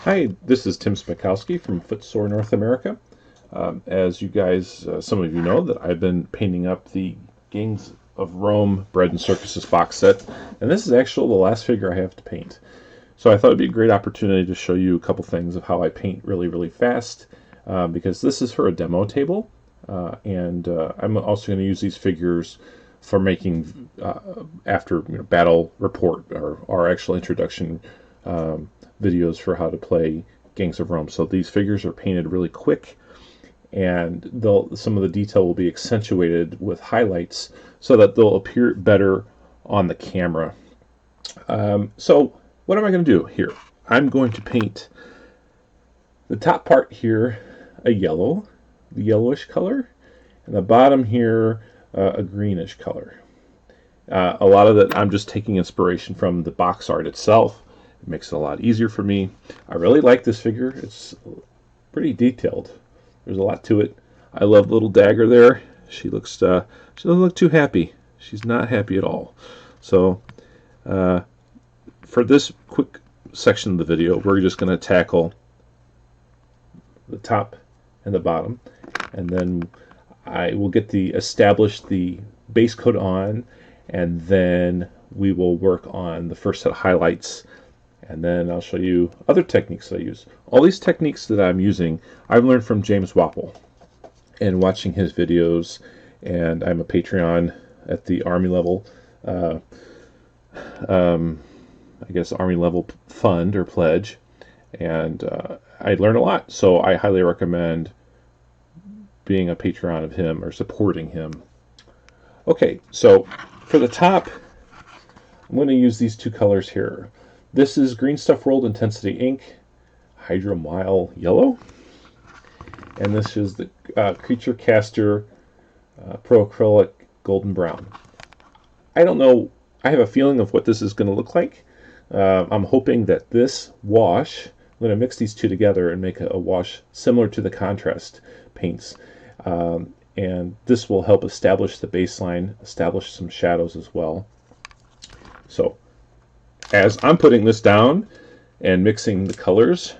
Hi, this is Tim Smikowski from Footsore North America. As you guys, some of you know, that I've been painting up the Gangs of Rome Bread and Circuses box set, and this is actually the last figure I have to paint. So I thought it'd be a great opportunity to show you a couple things of how I paint really fast, because this is for a demo table, and I'm also going to use these figures for making after battle report or our actual introduction videos for how to play Gangs of Rome. So these figures are painted really quick, and some of the detail will be accentuated with highlights so that they'll appear better on the camera. So what am I going to do here? I'm going to paint the top part here a yellow, the yellowish color, and the bottom here a greenish color. A lot of that I'm just taking inspiration from the box art itself. It makes it a lot easier for me. I really like this figure. It's pretty detailed. There's a lot to it. I love the little dagger there. She doesn't look too happy. She's not happy at all. So for this quick section of the video, we're just going to tackle the top and the bottom, and then I will establish the base coat on, and then we will work on the first set of highlights, and then I'll show you other techniques that I use. All these techniques that I'm using, I've learned from James Wapple and watching his videos, and I'm a Patreon at the Army level, I guess Army level fund or pledge, and I learned a lot, so I highly recommend being a Patreon of him or supporting him. Okay, so for the top, I'm going to use these two colors here. This is Green Stuff World Intensity Ink, Hydromile Yellow, and this is the Creature Caster Pro Acrylic Golden Brown. I don't know, I have a feeling of what this is going to look like. I'm hoping that this wash, I'm going to mix these two together and make a wash similar to the contrast paints. And this will help establish the baseline, establish some shadows as well. So as I'm putting this down and mixing the colors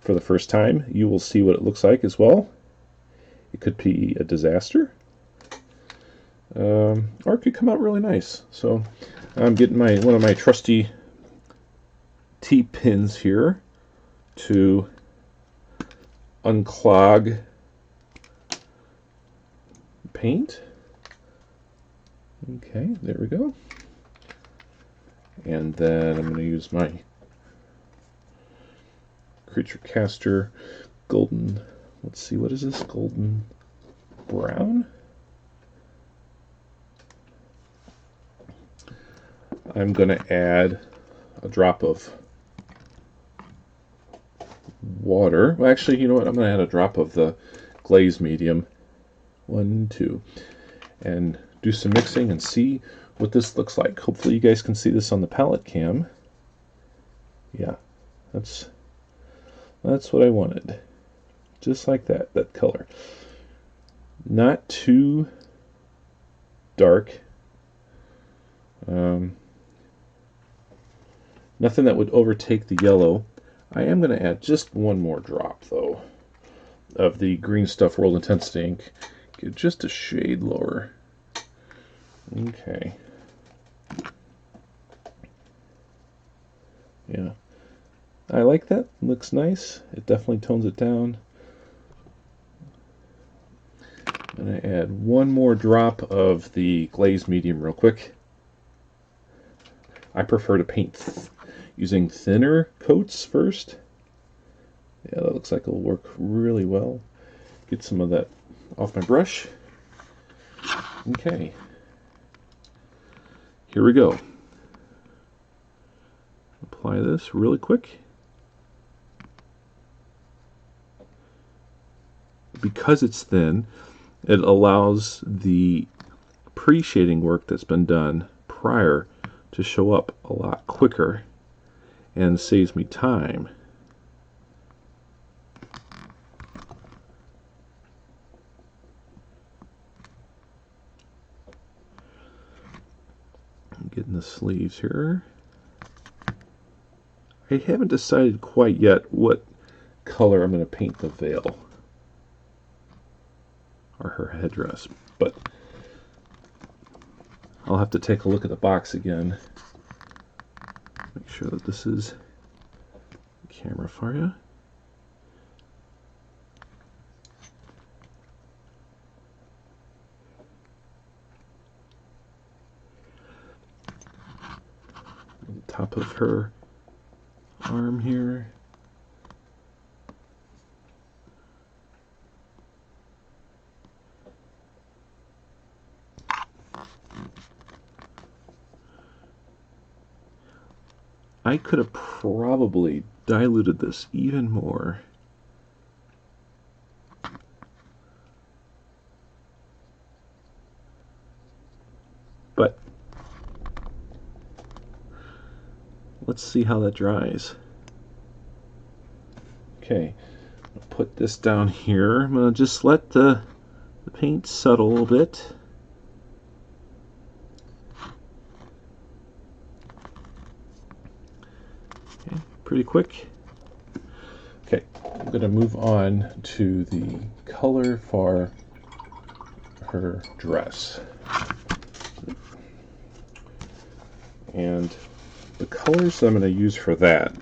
for the first time, you will see what it looks like as well. It could be a disaster, or it could come out really nice. So I'm getting one of my trusty T-pins here to unclog paint. Okay, there we go. And then I'm going to use my Creature Caster Golden, let's see, what is this? Golden Brown? I'm going to add a drop of water. Well, actually, you know what? I'm going to add a drop of the Glaze Medium. 1, 2. And do some mixing and see what this looks like. Hopefully you guys can see this on the palette cam. Yeah, that's what I wanted. Just like that color. Not too dark. Nothing that would overtake the yellow. I am going to add just one more drop, though, of the Green Stuff World Intensity Ink. Get just a shade lower. Okay. Yeah. I like that. Looks nice. It definitely tones it down. I'm going to add one more drop of the Glaze Medium real quick. I prefer to paint using thinner coats first. Yeah, that looks like it'll work really well. Get some of that off my brush. Okay. Here we go. Apply this really quick. Because it's thin, it allows the pre-shading work that's been done prior to show up a lot quicker and saves me time. I'm getting the sleeves here. I haven't decided quite yet what color I'm going to paint the veil or her headdress, but I'll have to take a look at the box again. Make sure that this is the camera for you. The top of her arm here. I could have probably diluted this even more. But let's see how that dries. Okay, I'll put this down here. I'm going to just let the paint settle a little bit. Okay, pretty quick. Okay, I'm going to move on to the color for her dress. And the colors that I'm going to use for that: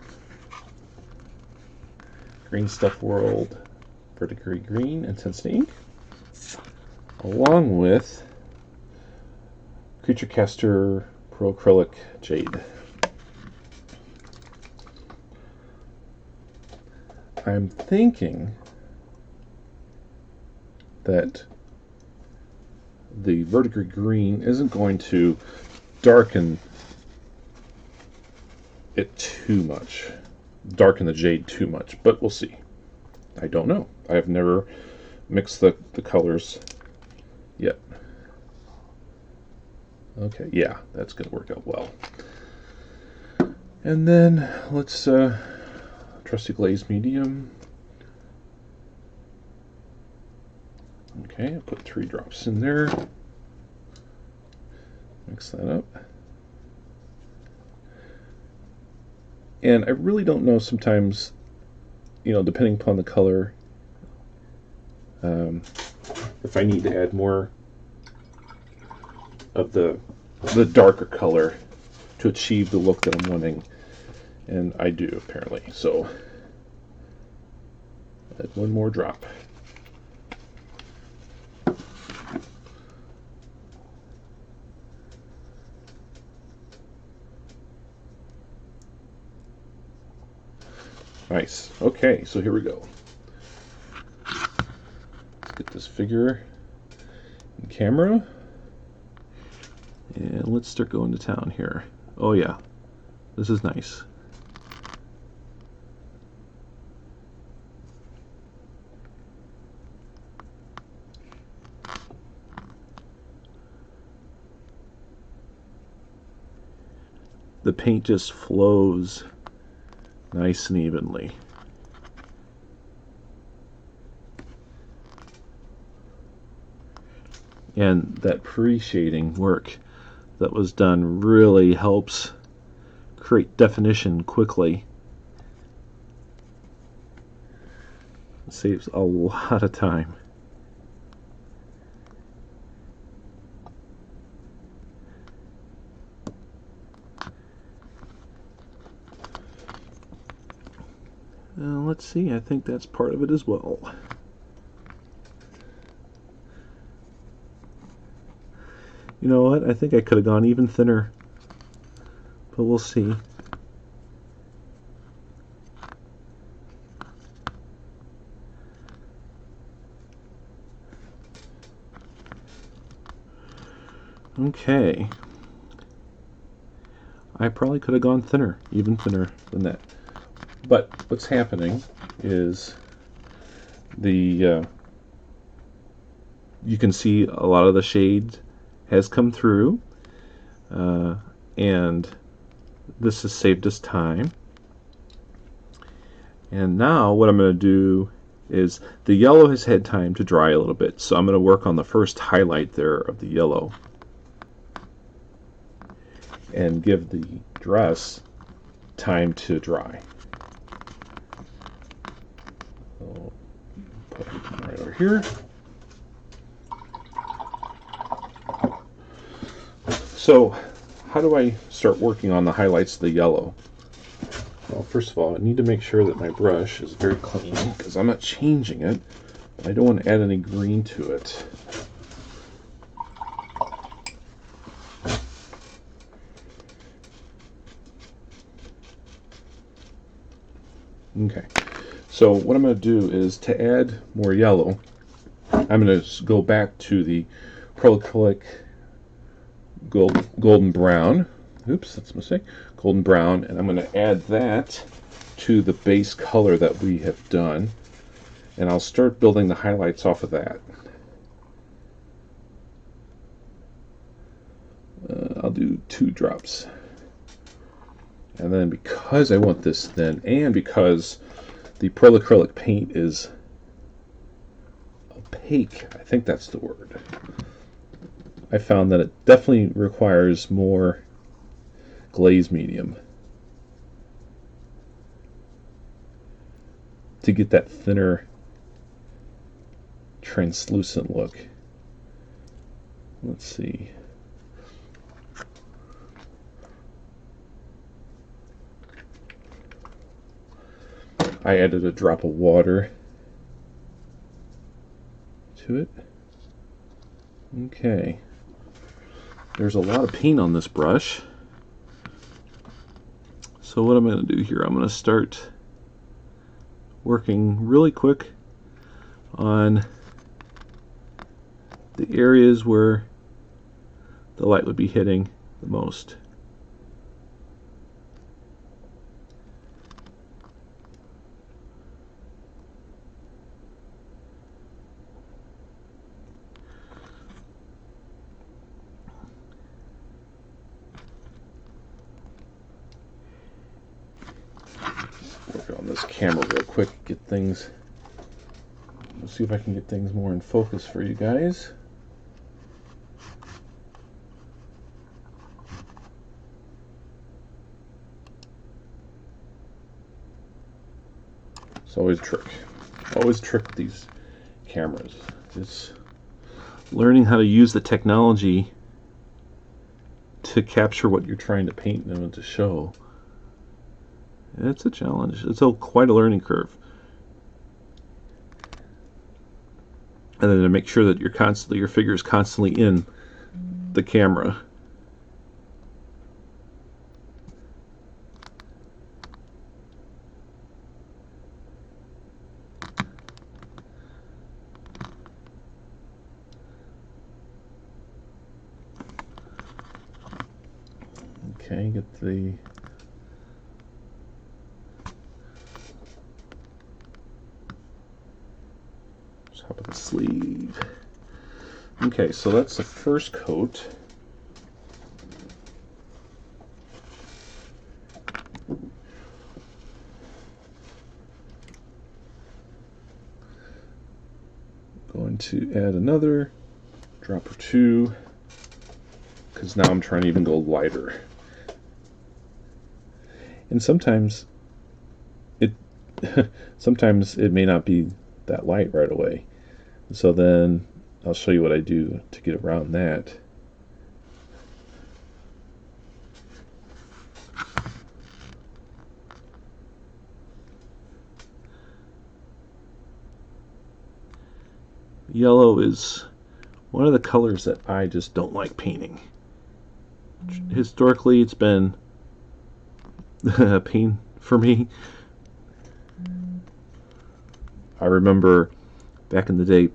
Green Stuff World Verdigris Green Intensity Ink, along with Creature Caster Pro Acrylic Jade. I'm thinking that the Verdigris Green isn't going to darken it too much, darken the jade too much, but we'll see. I don't know. I have never mixed the colors yet. Okay, yeah, that's going to work out well. And then let's trusty Glaze Medium. Okay, I put 3 drops in there. Mix that up. And I really don't know sometimes, you know, depending upon the color, if I need to add more of the darker color to achieve the look that I'm wanting. And I do, apparently. So, add 1 more drop. Nice. Okay, so here we go. Let's get this figure in camera. And let's start going to town here. Oh yeah, this is nice. The paint just flows nice and evenly. And that pre-shading work that was done really helps create definition quickly. It saves a lot of time. Let's see, I think that's part of it as well. You know what? I think I could have gone even thinner, but we'll see. Okay. I probably could have gone thinner, even thinner than that. But what's happening is you can see a lot of the shade has come through, and this has saved us time. And now what I'm going to do is the yellow has had time to dry a little bit, so I'm going to work on the first highlight there of the yellow and give the dress time to dry. So put it right over here. So how do I start working on the highlights of the yellow? Well, first of all, I need to make sure that my brush is very clean because I'm not changing it. I don't want to add any green to it. Okay, so what I'm going to do is to add more yellow, I'm going to go back to the acrylic golden brown. Oops, that's a mistake. Golden brown, and I'm going to add that to the base color that we have done, and I'll start building the highlights off of that. I'll do 2 drops. And then because I want this thin, and because the pearl acrylic paint is opaque, I think that's the word, I found that it definitely requires more glaze medium to get that thinner, translucent look. Let's see. I added a drop of water to it. Okay. There's a lot of paint on this brush. So what I'm going to do here, I'm going to start working really quick on the areas where the light would be hitting the most. Work on this camera real quick, get things, let's see if I can get things more in focus for you guys. It's always a trick. Always a trick with these cameras. It's learning how to use the technology to capture what you're trying to paint and to show. It's a challenge. It's quite a learning curve. And then to make sure that your figure is constantly in the camera. Okay, get the top of the sleeve. Okay, so that's the first coat. Going to add another drop or 2 because now I'm trying to even go lighter. And sometimes it may not be that light right away. So then I'll show you what I do to get around that. Yellow is one of the colors that I just don't like painting. Historically, it's been a pain for me. I remember back in the day,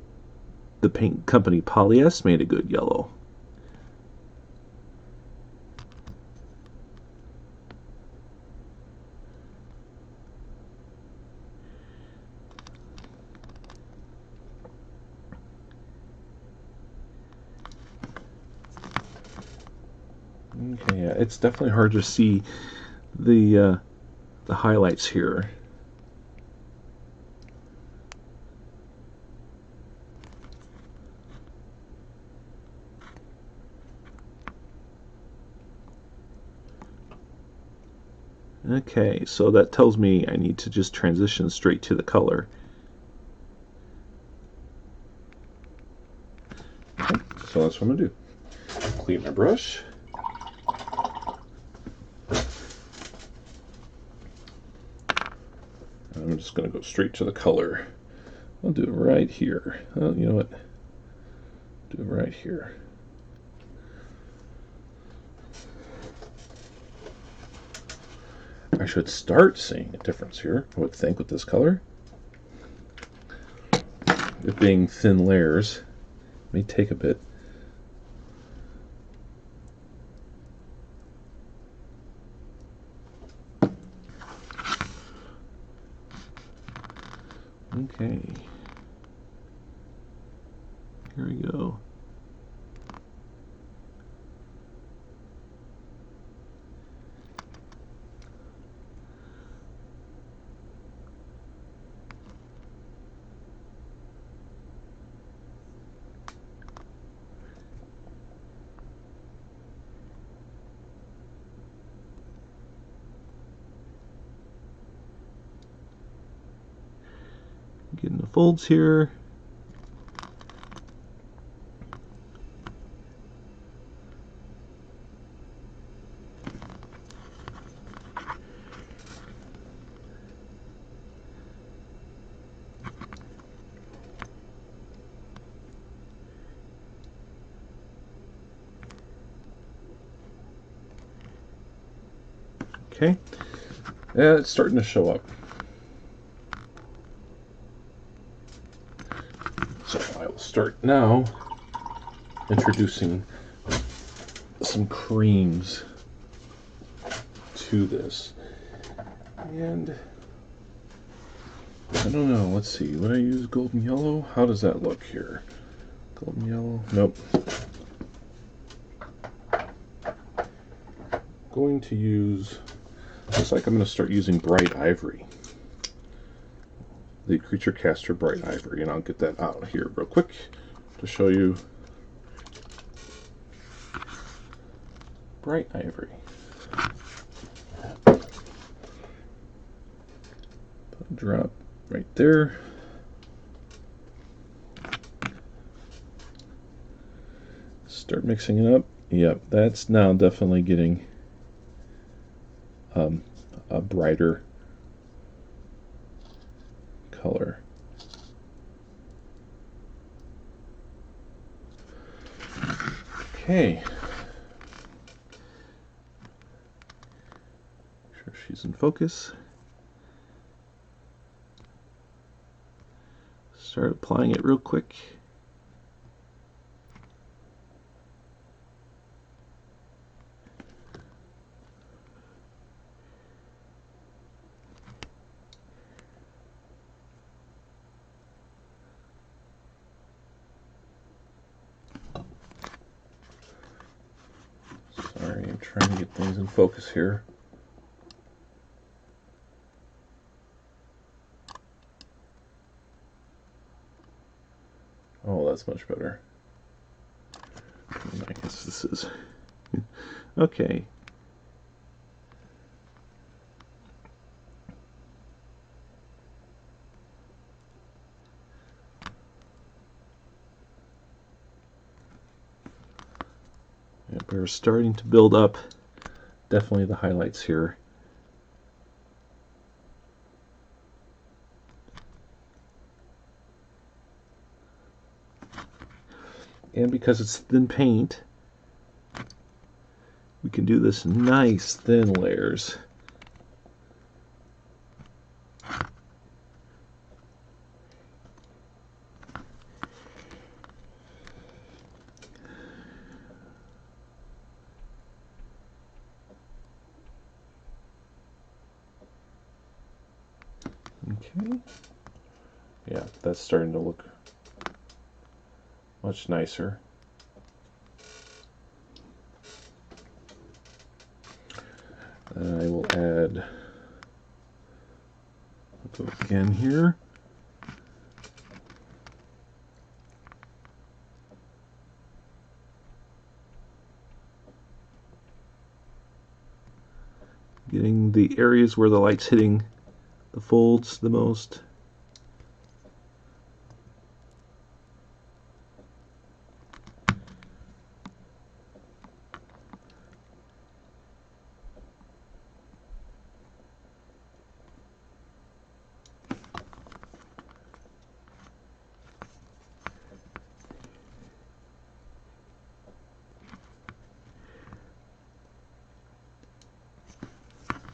the paint company Polacks made a good yellow. Okay, yeah, it's definitely hard to see the highlights here. Okay, so that tells me I need to just transition straight to the color. Okay, so that's what I'm going to do. Clean my brush. And I'm just going to go straight to the color. I'll do it right here. Oh, you know what? Do it right here. I should start seeing a difference here, I would think, with this color. It being thin layers, may take a bit. Okay. Here we go. Getting the folds here. Okay, it's starting to show up. So I will start now introducing some creams to this. And I don't know, let's see, would I use golden yellow? How does that look here? Golden yellow? Nope. Going to use, looks like I'm going to start using bright ivory. The Creature Caster Bright Ivory, and I'll get that out here real quick to show you. Bright Ivory. Put a drop right there. Start mixing it up. Yep, that's now definitely getting a brighter color. Okay. Make sure she's in focus. Start applying it real quick. Sorry, I'm trying to get things in focus here. Oh, that's much better. I guess this is okay. Yep, we're starting to build up definitely the highlights here. And because it's thin paint, we can do this nice thin layers. Okay. Yeah, that's starting to look much nicer. And I will add, I'll go again here. Getting find the areas where the light's hitting the folds the most.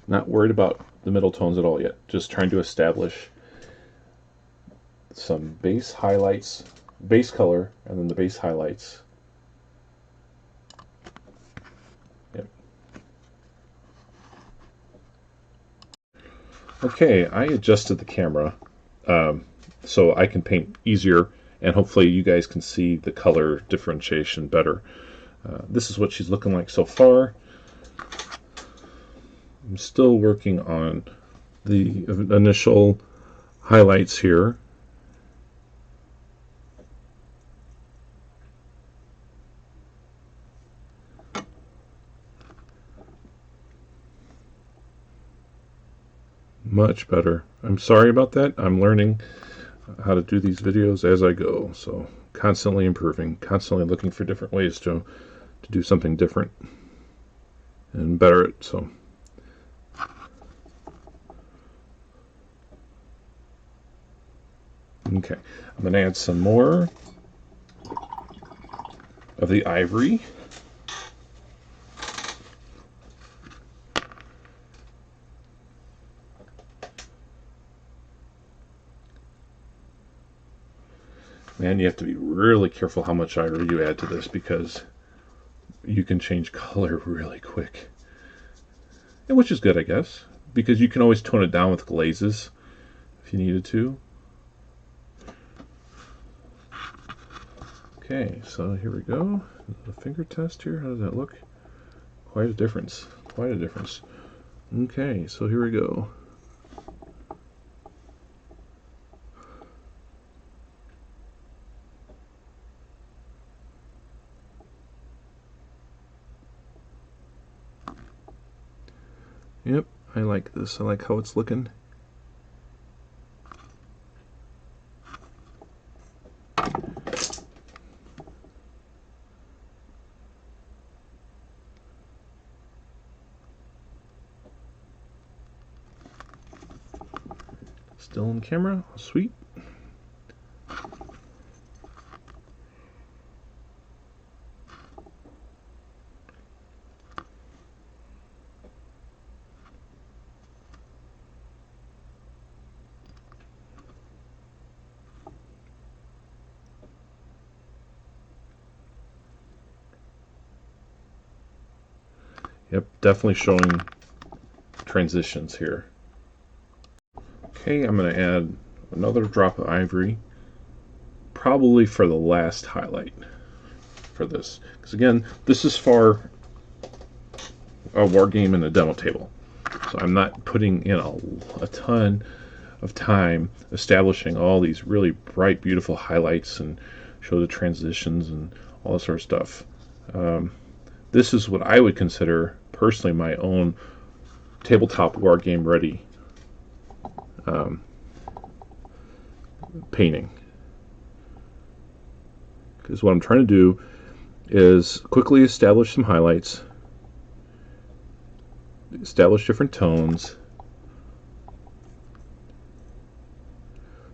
Not worried about the middle tones at all yet. Just trying to establish some base highlights, base color, and then the base highlights. Yep. Okay, I adjusted the camera so I can paint easier, and hopefully you guys can see the color differentiation better. This is what she's looking like so far. I'm still working on the initial highlights here. Much better. I'm sorry about that. I'm learning how to do these videos as I go, so constantly improving, constantly looking for different ways to do something different and better it. So okay, I'm going to add some more of the ivory. Man, you have to be really careful how much ivory you add to this because you can change color really quick. And which is good, I guess, because you can always tone it down with glazes if you needed to. Okay, so here we go. A finger test here. How does that look? Quite a difference. Quite a difference. Okay, so here we go. Yep, I like this. I like how it's looking. Still on camera. Sweet. Yep, definitely showing transitions here. Okay, I'm going to add another drop of ivory, probably for the last highlight for this. Because again, this is for a Wargame and a demo table. So I'm not putting in a ton of time establishing all these really bright, beautiful highlights and show the transitions and all that sort of stuff. This is what I would consider personally my own tabletop Wargame ready painting. Because what I'm trying to do is quickly establish some highlights, establish different tones,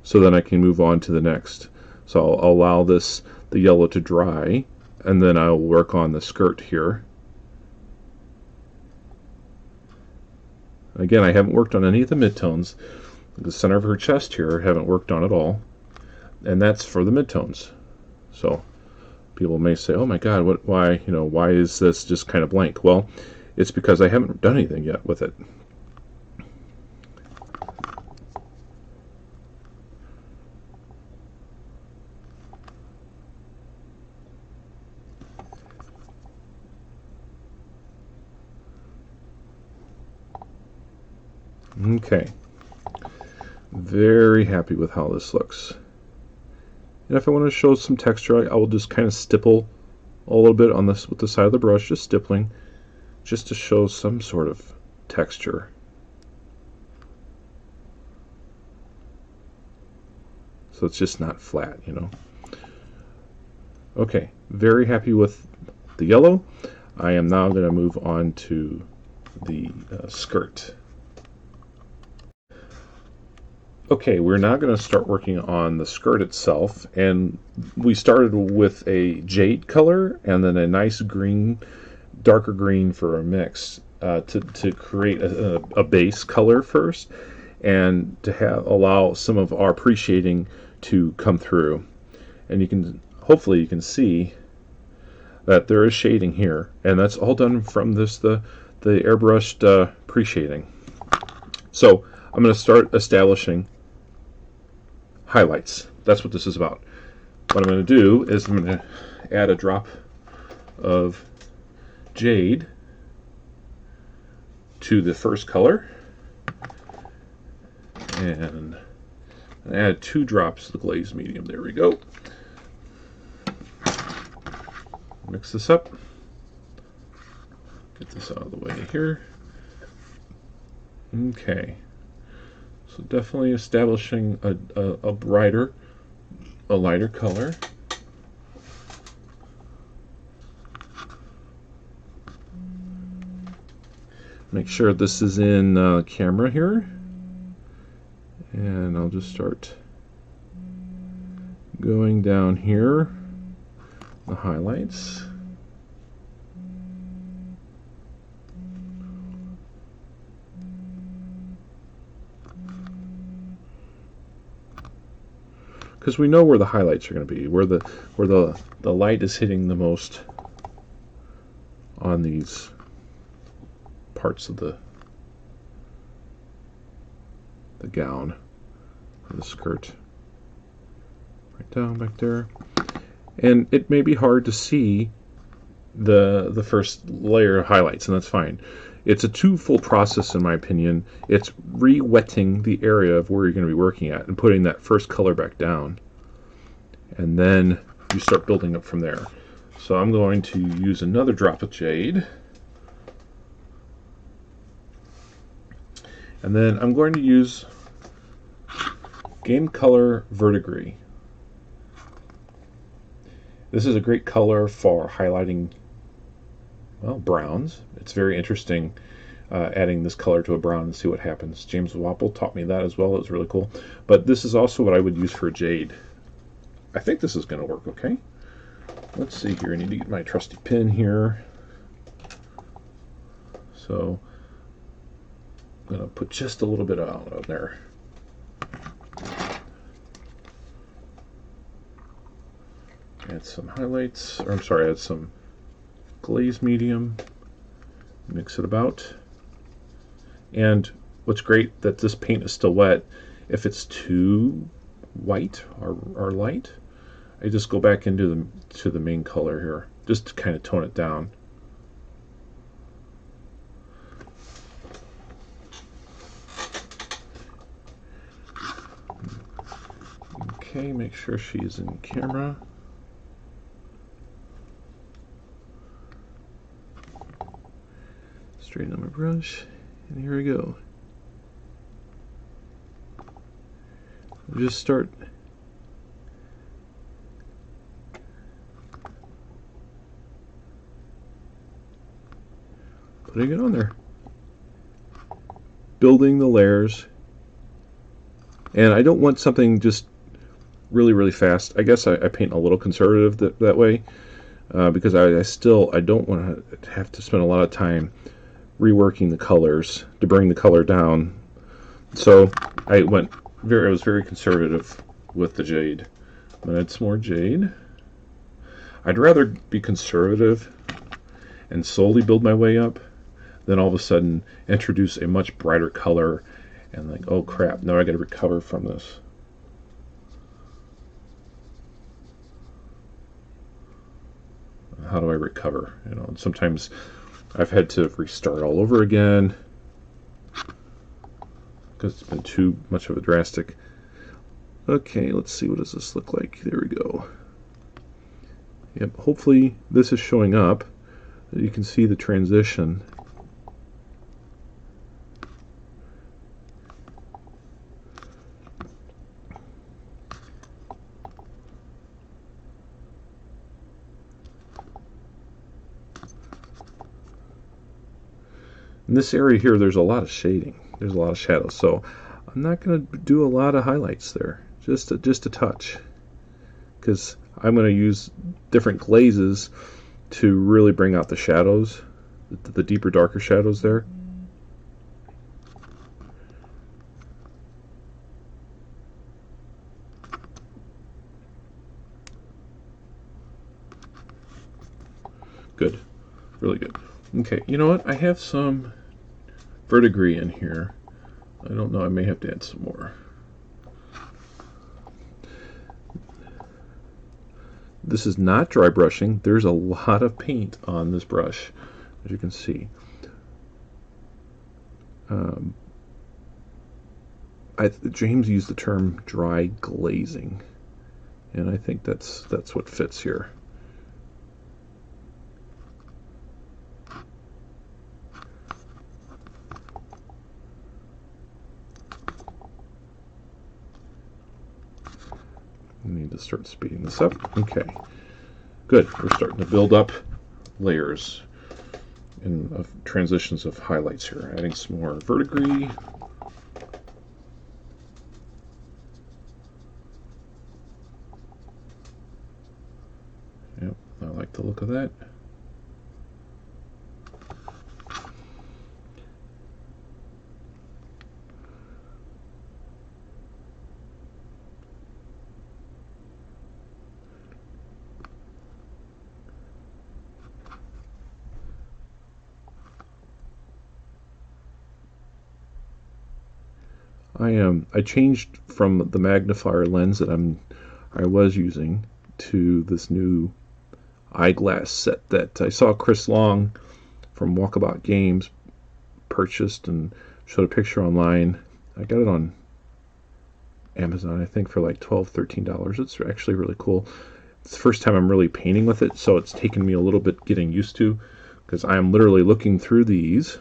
so then I can move on to the next. So I'll allow the yellow to dry, and then I'll work on the skirt here. Again, I haven't worked on any of the midtones. The center of her chest here I haven't worked on at all, and that's for the midtones. So people may say, "Oh my God, why is this just kind of blank?" Well, it's because I haven't done anything yet with it. Okay, very happy with how this looks. And if I want to show some texture, I will just kind of stipple a little bit on this with the side of the brush, just stippling, just to show some sort of texture. so it's just not flat, you know. Okay, very happy with the yellow. I am now going to move on to the skirt. Okay, we're now going to start working on the skirt itself, and we started with a jade color and then a nice green, darker green for a mix to create a base color first, and to allow some of our pre-shading to come through. And you can, hopefully you can see that there is shading here, and that's all done from the airbrushed pre-shading. So I'm going to start establishing highlights. That's what this is about. What I'm going to do is I'm going to add a drop of jade to the first color, and add 2 drops of the Glaze Medium. There we go. Mix this up. Get this out of the way here. Okay. So definitely establishing a brighter, a lighter color. Make sure this is in camera here. And I'll just start going down here, the highlights. Because we know where the highlights are going to be, where the light is hitting the most on these parts of the gown, or the skirt, right down back there. And it may be hard to see the first layer of highlights, and that's fine. It's a twofold process, in my opinion. It's re-wetting the area of where you're going to be working at and putting that first color back down, and then you start building up from there. So I'm going to use another drop of jade, and then I'm going to use Game Color Verdigris. This is a great color for highlighting, well, browns. It's very interesting adding this color to a brown and see what happens. James Wapple taught me that as well. It was really cool. But this is also what I would use for jade. I think this is going to work okay. Let's see here. I need to get my trusty pin here. So I'm going to put just a little bit out on there. Add some highlights, or I'm sorry, add some Glaze Medium, mix it about. And what's great that this paint is still wet. If it's too white or light, I just go back into the main color here, just to kind of tone it down. Okay, make sure she's in camera. Straighten up my brush, and here we go. We'll just start putting it on there, building the layers. And I don't want something just really fast. I guess I paint a little conservative that way, because I don't want to have to spend a lot of time reworking the colors to bring the color down. So I was very conservative with the jade. I'm gonna add some more jade. I'd rather be conservative and slowly build my way up than all of a sudden introduce a much brighter color and like, oh crap, now I gotta recover from this. How do I recover? You know, and sometimes I've had to restart all over again because it's been too much of a drastic. Okay, let's see, what does this look like? There we go. Yep, hopefully this is showing up. You can see the transition. In this area here, there's a lot of shading. There's a lot of shadows, so I'm not going to do a lot of highlights there. Just a touch, because I'm going to use different glazes to really bring out the shadows, the deeper, darker shadows there. Good. Really good. Okay, you know what? I have some verdigris in here. I don't know, I may have to add some more. This is not dry brushing. There's a lot of paint on this brush, as you can see. James used the term dry glazing, and I think that's what fits here. I need to start speeding this up. Okay, good. We're starting to build up layers of transitions of highlights here. Adding some more verdigris. Yep, I like the look of that. I changed from the magnifier lens that I was using to this new eyeglass set that I saw Chris Long from Walkabout Games purchased and showed a picture online. I got it on Amazon, I think, for like $12, $13. It's actually really cool. It's the first time I'm really painting with it, so it's taken me a little bit getting used to, because I am literally looking through these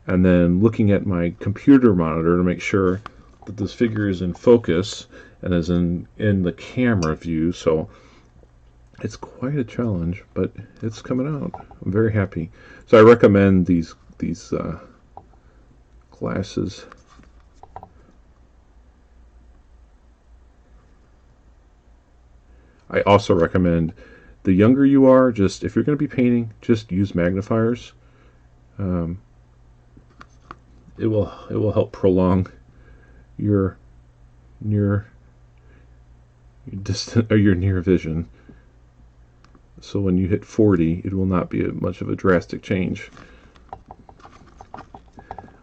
and then looking at my computer monitor to make sure that this figure is in focus and is in the camera view. So it's quite a challenge, but it's coming out. I'm very happy. So I recommend these glasses. I also recommend, the younger you are, just if you're going to be painting, just use magnifiers. It will help prolong your distant or your near vision. So when you hit 40, it will not be much of a drastic change.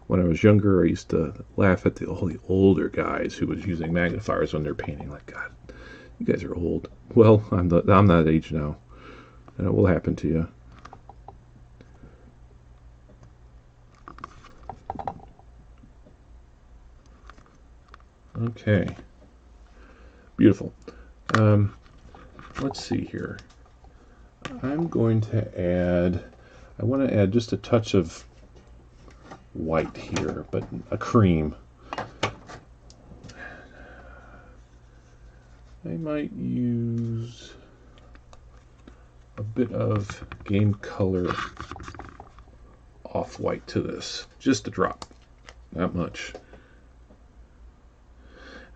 When I was younger, I used to laugh at all the older guys who was using magnifiers when they're painting. Like, God, you guys are old. Well, I'm that age now, and it will happen to you. Okay, beautiful. Let's see here. I'm going to add, I want to add just a touch of white here, but a cream. I might use a bit of Game Color off-white to this, just a drop, not much.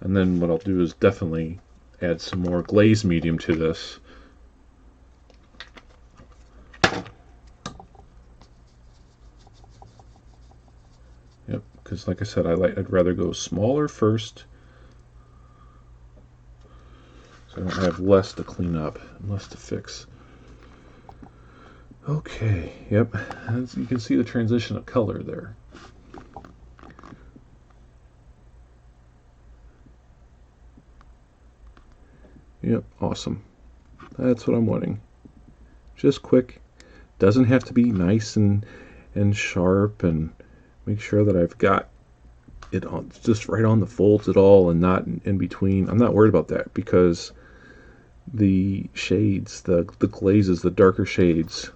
And then what I'll do is definitely add some more Glaze Medium to this. Yep, because like I said, I'd rather go smaller first, so I don't have less to clean up and less to fix. Okay, yep, as you can see the transition of color there. Yep, awesome. That's what I'm wanting. Just quick. Doesn't have to be nice and sharp, and make sure that I've got it on just right on the folds at all and not in between. I'm not worried about that, because the shades, the glazes, the darker shades,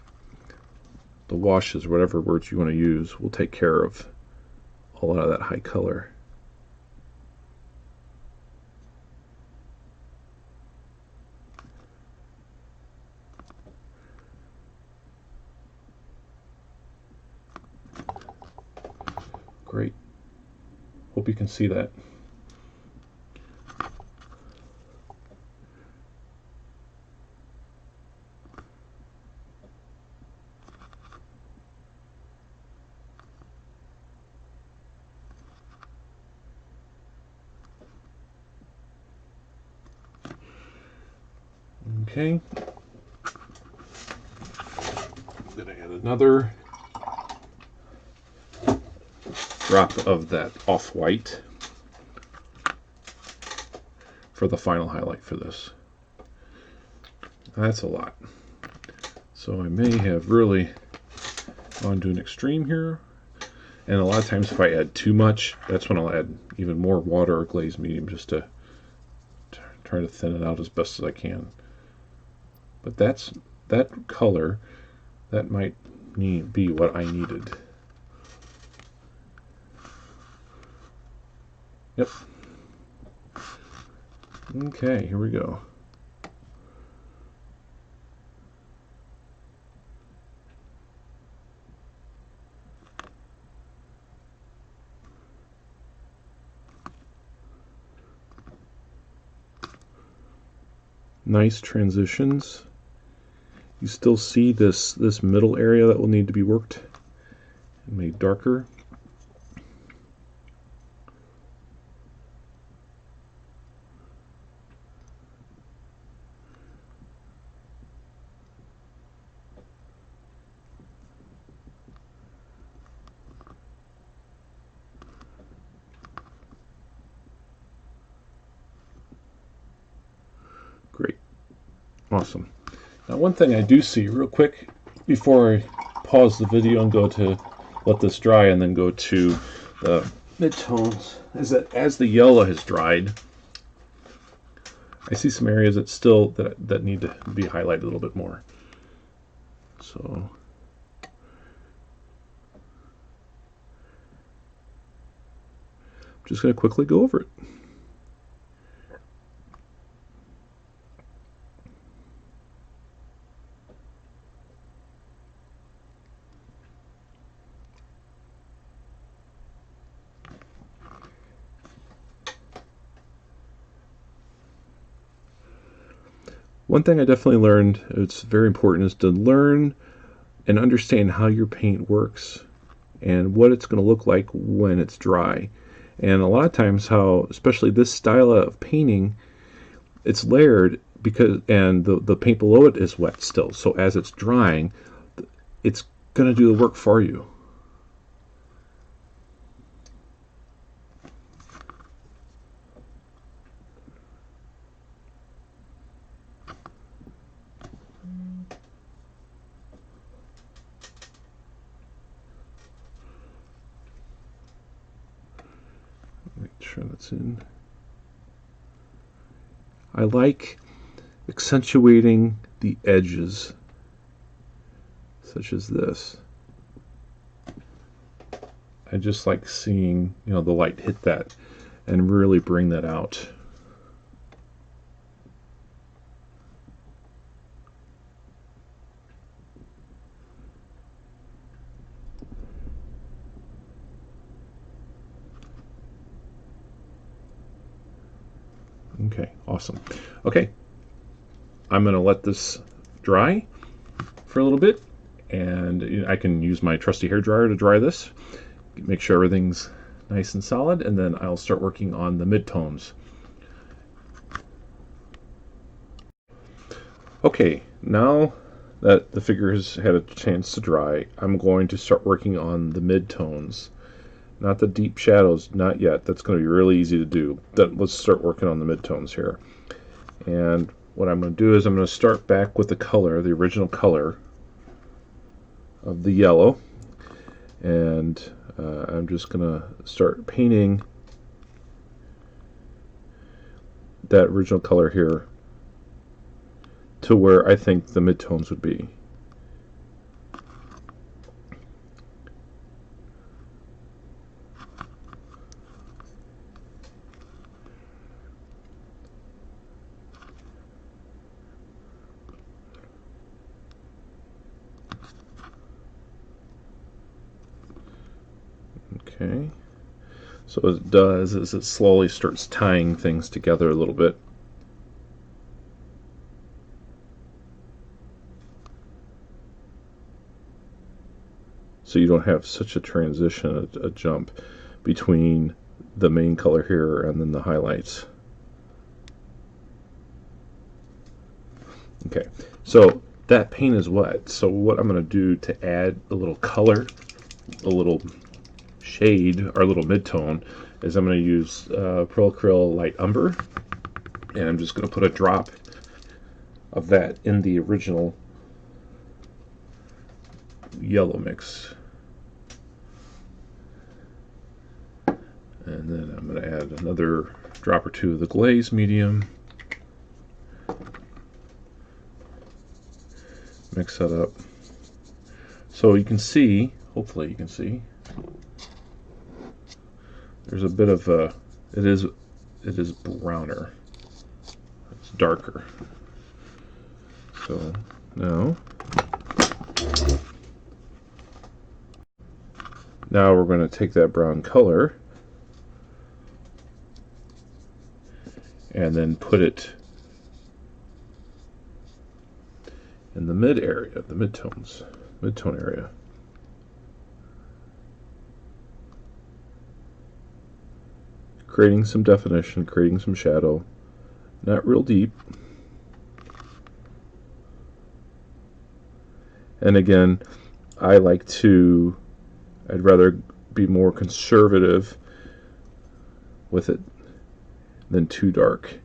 the washes, whatever words you want to use, will take care of a lot of that high color. Great. Hope you can see that. Okay. Then I add another drop of that off-white for the final highlight for this. That's a lot. So I may have really gone to an extreme here. And a lot of times if I add too much, that's when I'll add even more water or glaze medium just to try to thin it out as best as I can. But that color, that might be what I needed. Yep. Okay, here we go. Nice transitions. You still see this middle area that will need to be worked and made darker. Great. Awesome. Now one thing I do see real quick before I pause the video and go to let this dry and then go to the midtones is that as the yellow has dried, I see some areas that still that need to be highlighted a little bit more. So I'm just going to quickly go over it. One thing I definitely learned, it's very important, is to learn and understand how your paint works and what it's going to look like when it's dry. And a lot of times how, especially this style of painting, it's layered and the paint below it is wet still. So as it's drying, it's going to do the work for you. Make sure that's in. I like accentuating the edges, such as this. I just like seeing, the light hit that and really bring that out. Okay, awesome. Okay, I'm going to let this dry for a little bit, and I can use my trusty hairdryer to dry this, make sure everything's nice and solid, and then I'll start working on the midtones. Okay, now that the figure has had a chance to dry, I'm going to start working on the midtones. Not the deep shadows, not yet. That's going to be really easy to do. Let's start working on the midtones here. And what I'm going to do is I'm going to start back with the color, the original color of the yellow. And I'm just going to start painting that original color here to where I think the midtones would be. Okay. So what it does is it slowly starts tying things together a little bit. So you don't have such a transition, a jump between the main color here and then the highlights. Okay, so that paint is wet. So what I'm going to do to add a little color, a little shade, or a little mid-tone, is I'm going to use Pearl Acryl Light Umber, and I'm just going to put a drop of that in the original yellow mix. And then I'm going to add another drop or two of the Glaze Medium. Mix that up. So you can see, hopefully you can see, there's a bit of a, it is browner. It's darker. So now we're going to take that brown color and then put it in the mid area, the mid-tone area. Creating some definition, creating some shadow. Not real deep. And again, I'd rather be more conservative with it than too dark.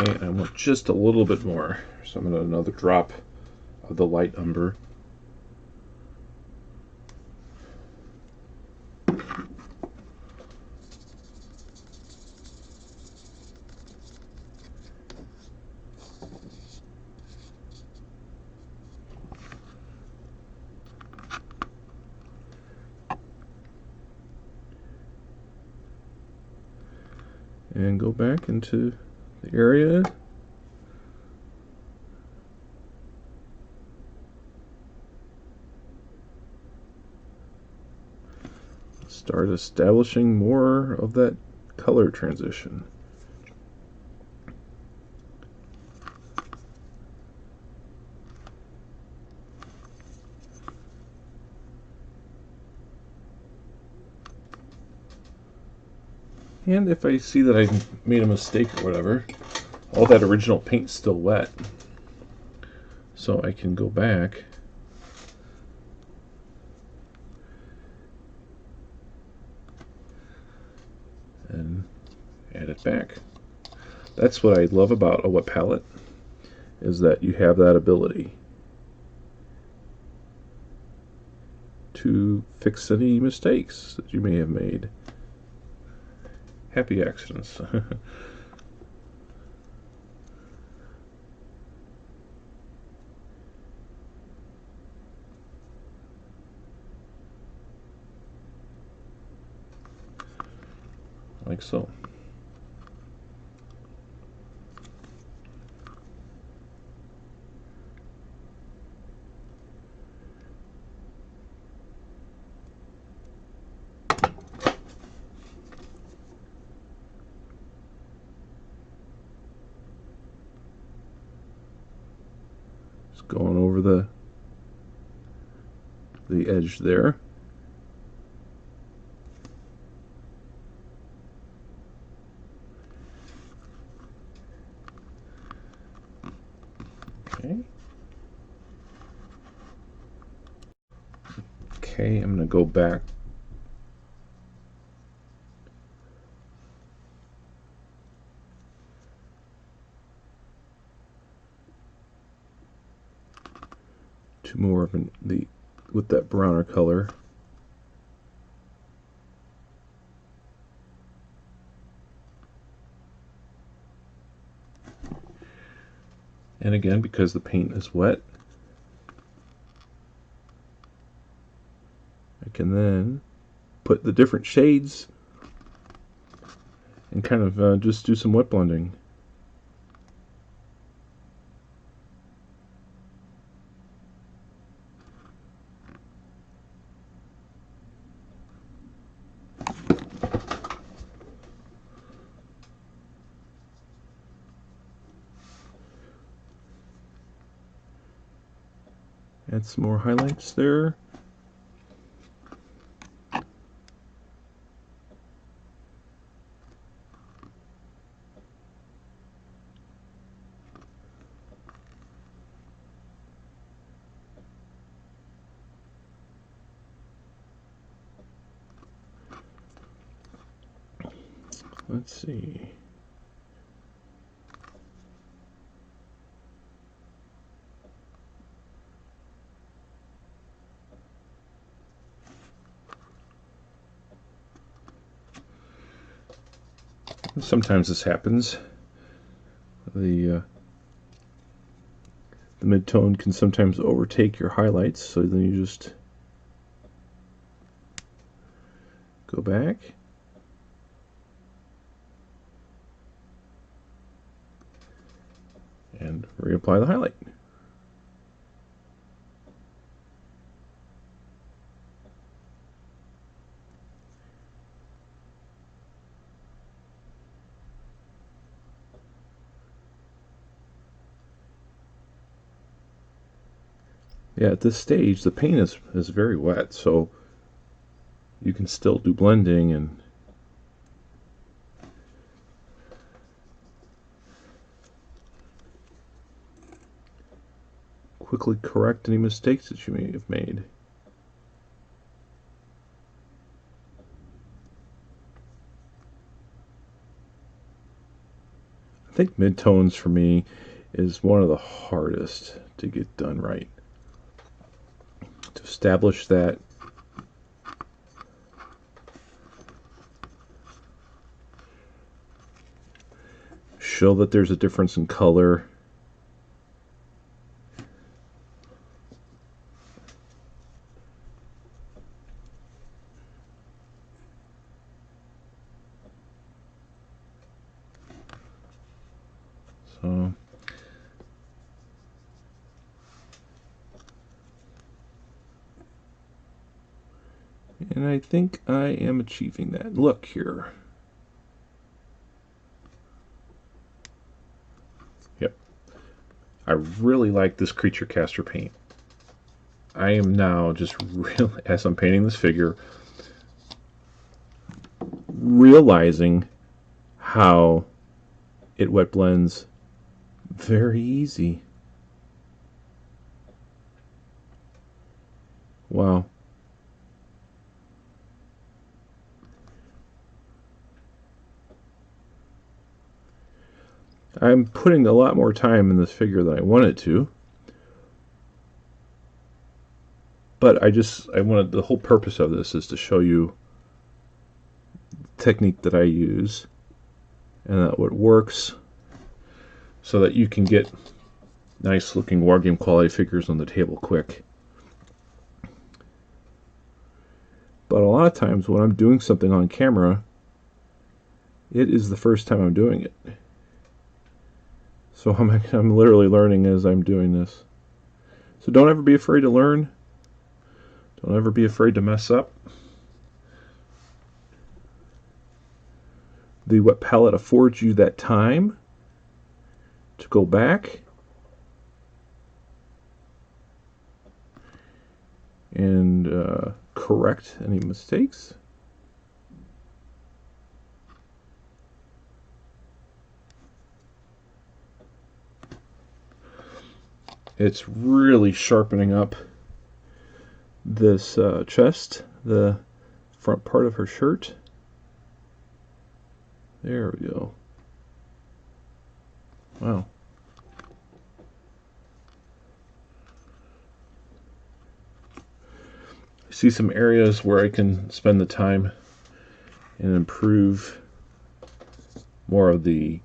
Okay, I want just a little bit more, so I'm going to another drop of the light umber. And go back into the area. Start establishing more of that color transition. And if I see that I made a mistake or whatever, all that original paint's still wet. So I can go back and add it back. That's what I love about a wet palette, is that you have that ability to fix any mistakes that you may have made. Happy accidents. Like so. Just going over the edge there. Okay, I'm going to go back to more of with that browner color. And again, because the paint is wet, I can then put the different shades and kind of just do some wet blending. Add some more highlights there. Let's see. Sometimes this happens. The mid-tone can sometimes overtake your highlights, so then you just go back and reapply the highlight. Yeah, at this stage the paint is very wet, so you can still do blending and quickly correct any mistakes that you may have made. I think midtones for me is one of the hardest to get done right. To establish that show that there's a difference in color. So and I think I am achieving that. Look here. Yep. I really like this creature caster paint. I am now just really, as I'm painting this figure, realizing how it wet blends very easy. Wow. I'm putting a lot more time in this figure than I wanted to, but I wanted, the whole purpose of this is to show you the technique that I use and that what works so that you can get nice looking Wargame quality figures on the table quick. But a lot of times when I'm doing something on camera, it is the first time I'm doing it. So I'm literally learning as I'm doing this. So don't ever be afraid to learn. Don't ever be afraid to mess up. The wet palette affords you that time to go back and correct any mistakes. It's really sharpening up this chest, the front part of her shirt. There we go. Wow. I see some areas where I can spend the time and improve more of the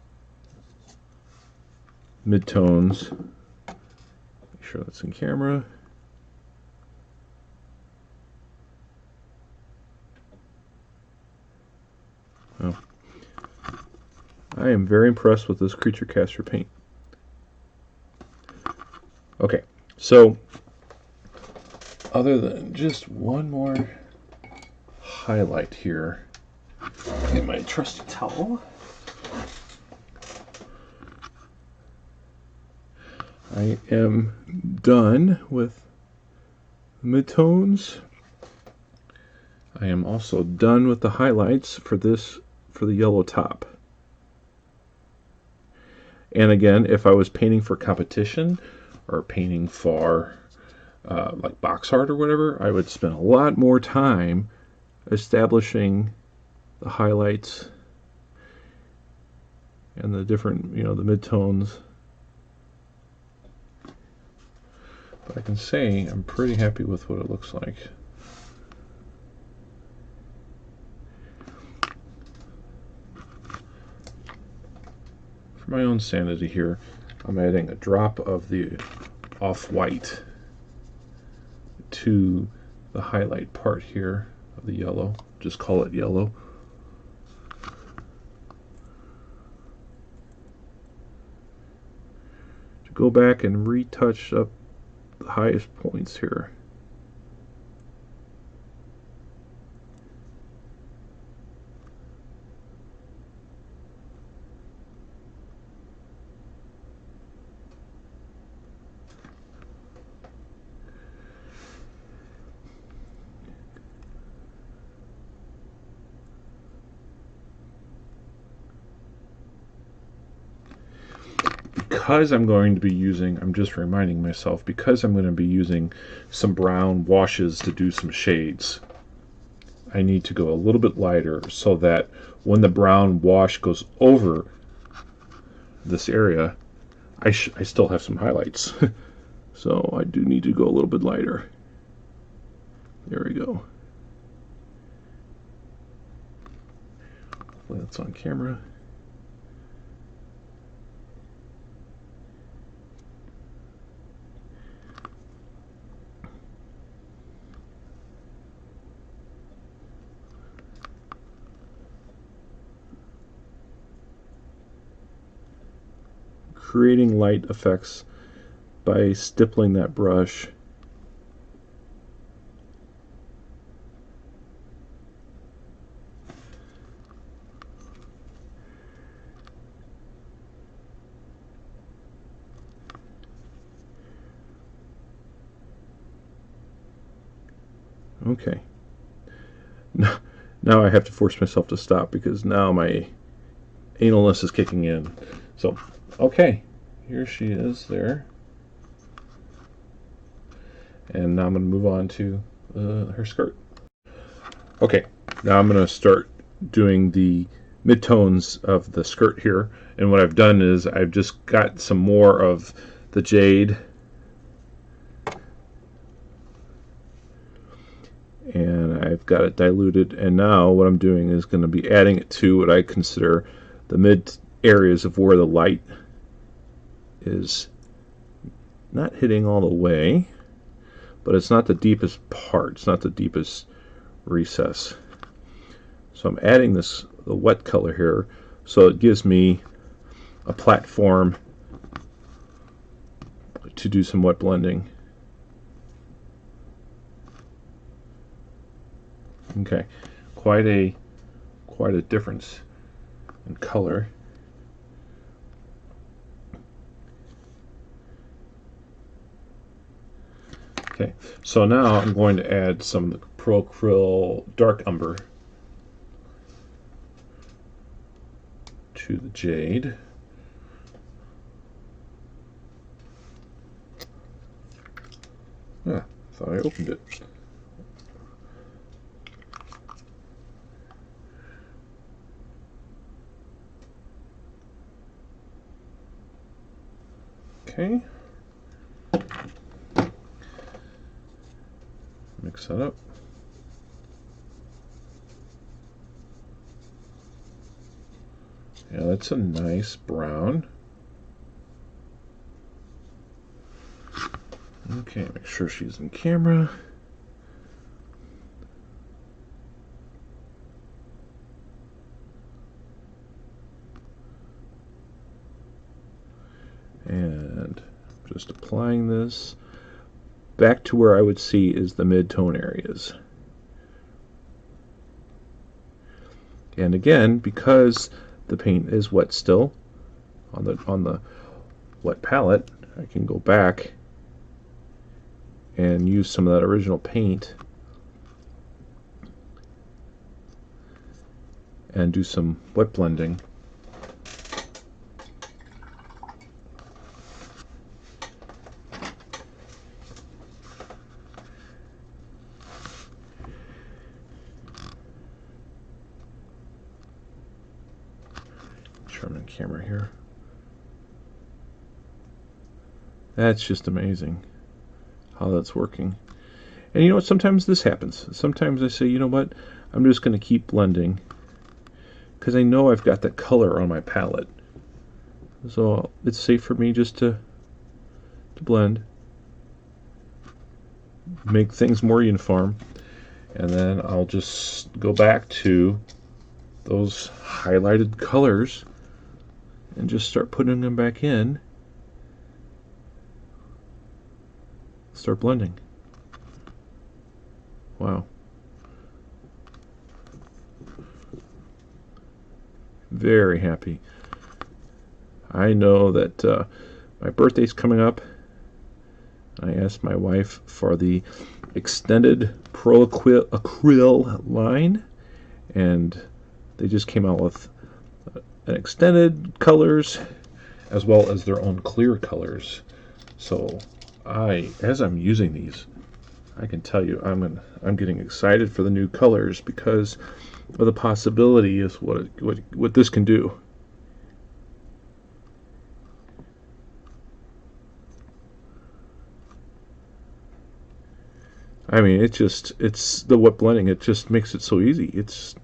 midtones. Make sure that's in camera. Oh. I am very impressed with this creature caster paint. Okay, so other than just one more highlight here, get my trusty towel. I am done with midtones. I am also done with the highlights for this, for the yellow top. And again, if I was painting for competition or painting for like box art or whatever, I would spend a lot more time establishing the highlights and the different, the midtones. But I can say I'm pretty happy with what it looks like. For my own sanity here, I'm adding a drop of the off-white to the highlight part here of the yellow. Just call it yellow. To go back and retouch up the highest points here. Because I'm going to be using, I'm just reminding myself, because I'm going to be using some brown washes to do some shades, I need to go a little bit lighter so that when the brown wash goes over this area, I still have some highlights. So I do need to go a little bit lighter. There we go. Hopefully that's on camera. Creating light effects by stippling that brush. Okay. Now I have to force myself to stop because now my analness is kicking in. So, okay, here she is there. And now I'm going to move on to her skirt. Okay, now I'm going to start doing the midtones of the skirt here. And what I've done is I've just got some more of the jade. And I've got it diluted. And now what I'm doing is going to be adding it to what I consider the mid areas of where the light is not hitting all the way, but it's not the deepest part, it's not the deepest recess. So I'm adding the wet color here so it gives me a platform to do some wet blending. Okay, quite a difference in color. Okay, so now I'm going to add some of the Pro Krill Dark Umber to the jade. Ah, thought I opened it. Okay. Mix that up. Yeah, that's a nice brown. Okay, make sure she's in camera. And just applying this back to where I would see is the mid-tone areas. And again, because the paint is wet still on the wet palette, I can go back and use some of that original paint and do some wet blending. I'm on camera here. That's just amazing how that's working. And you know what, sometimes this happens. Sometimes I say, you know what, I'm just going to keep blending because I know I've got that color on my palette. So it's safe for me just to blend, make things more uniform, and then I'll just go back to those highlighted colors and just start putting them back in. Start blending. Wow. Very happy. I know that my birthday's coming up. I asked my wife for the extended Pro Acryl line, and they just came out with an extended colors as well as their own clear colors. So as I'm using these, I can tell you I'm getting excited for the new colors because of the possibility is what this can do. I mean, it's the wet blending. It just makes it so easy. It's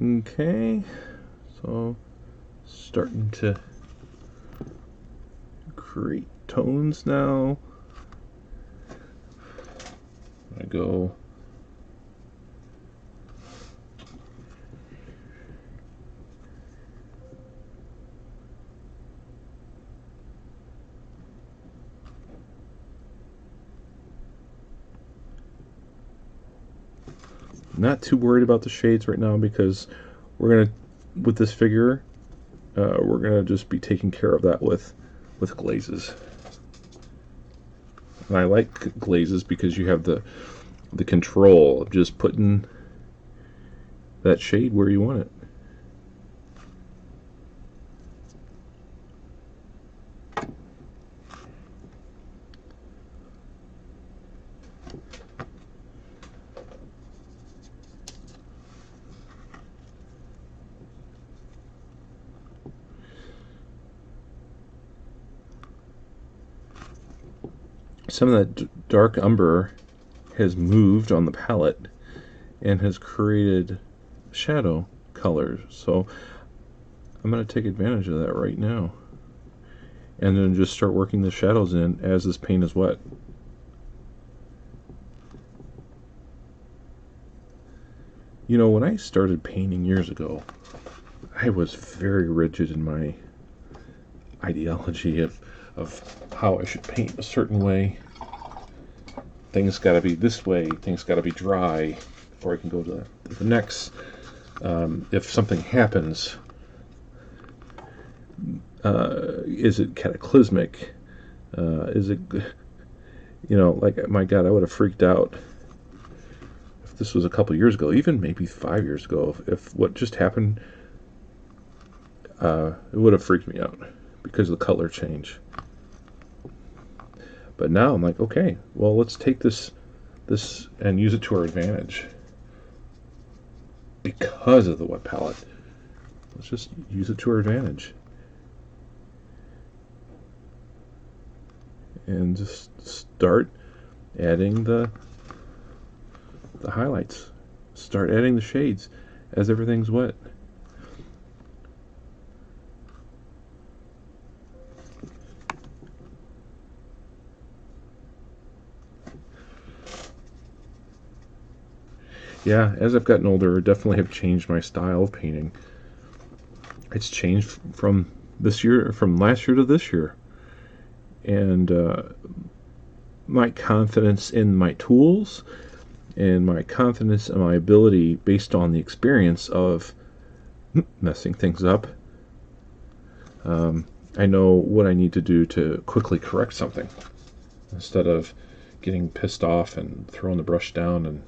okay. So starting to create tones now. I go not too worried about the shades right now because we're gonna, with this figure, we're gonna just be taking care of that with glazes. And I like glazes because you have the control of just putting that shade where you want it. Some of that dark umber has moved on the palette and has created shadow colors. So I'm going to take advantage of that right now and then just start working the shadows in as this paint is wet. You know, when I started painting years ago, I was very rigid in my ideology of how I should paint a certain way. Things got to be this way, things got to be dry before I can go to the next. If something happens, is it cataclysmic? Is it, you know, like, my God, I would have freaked out if this was a couple years ago, even maybe 5 years ago. If what just happened, it would have freaked me out because of the color change. But now I'm like, okay, well, let's take this and use it to our advantage. because of the wet palette. Let's just use it to our advantage. And just start adding the highlights. Start adding the shades as everything's wet. Yeah, as I've gotten older, I definitely have changed my style of painting. It's changed from last year to this year. And my confidence in my tools and my confidence in my ability based on the experience of messing things up. I know what I need to do to quickly correct something instead of getting pissed off and throwing the brush down and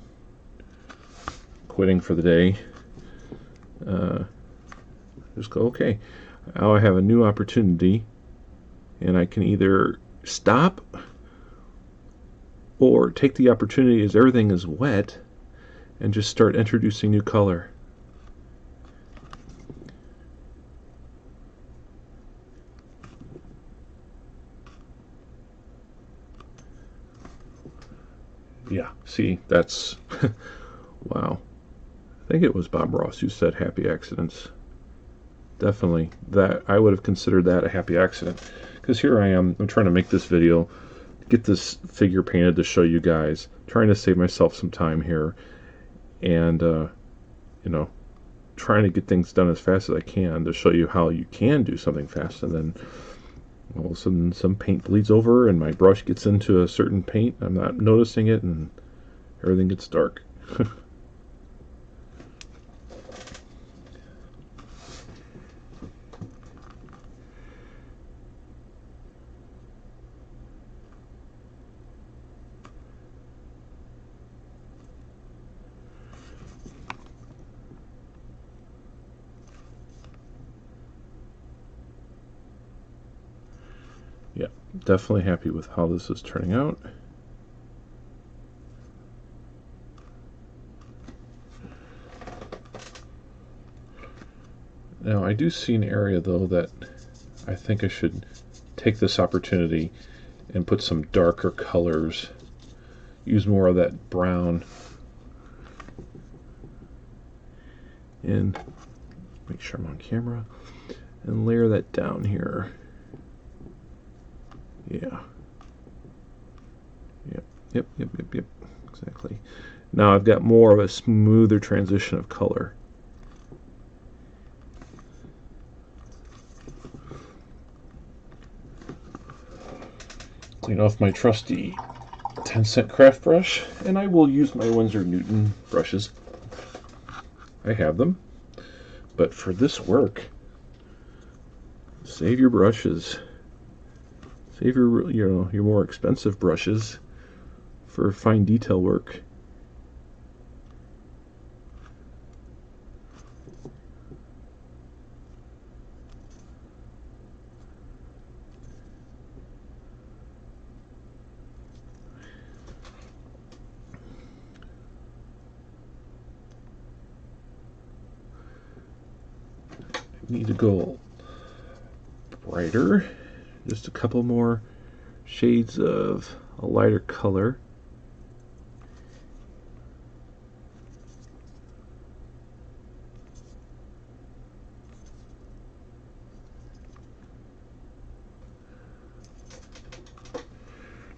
quitting for the day. Just go, okay, now I have a new opportunity, and I can either stop or take the opportunity as everything is wet and just start introducing new color. Yeah, see, that's wow. I think it was Bob Ross who said happy accidents. Definitely, that I would have considered that a happy accident, because here I am, I'm trying to make this video, get this figure painted to show you guys, trying to save myself some time here, and you know, trying to get things done as fast as I can to show you how you can do something fast, and then all of a sudden some paint bleeds over and my brush gets into a certain paint, I'm not noticing it, and everything gets dark. Yeah, definitely happy with how this is turning out. Now I do see an area though that I think I should take this opportunity and put some darker colors, use more of that brown, and make sure I'm on camera, and layer that down here. Yeah. Yep. Exactly. Now I've got more of a smoother transition of color. Clean off my trusty 10-cent craft brush, and I will use my Winsor Newton brushes. I have them, but for this work, save your brushes. Save your more expensive brushes for fine detail work. Need to go brighter. Just a couple more shades of a lighter color.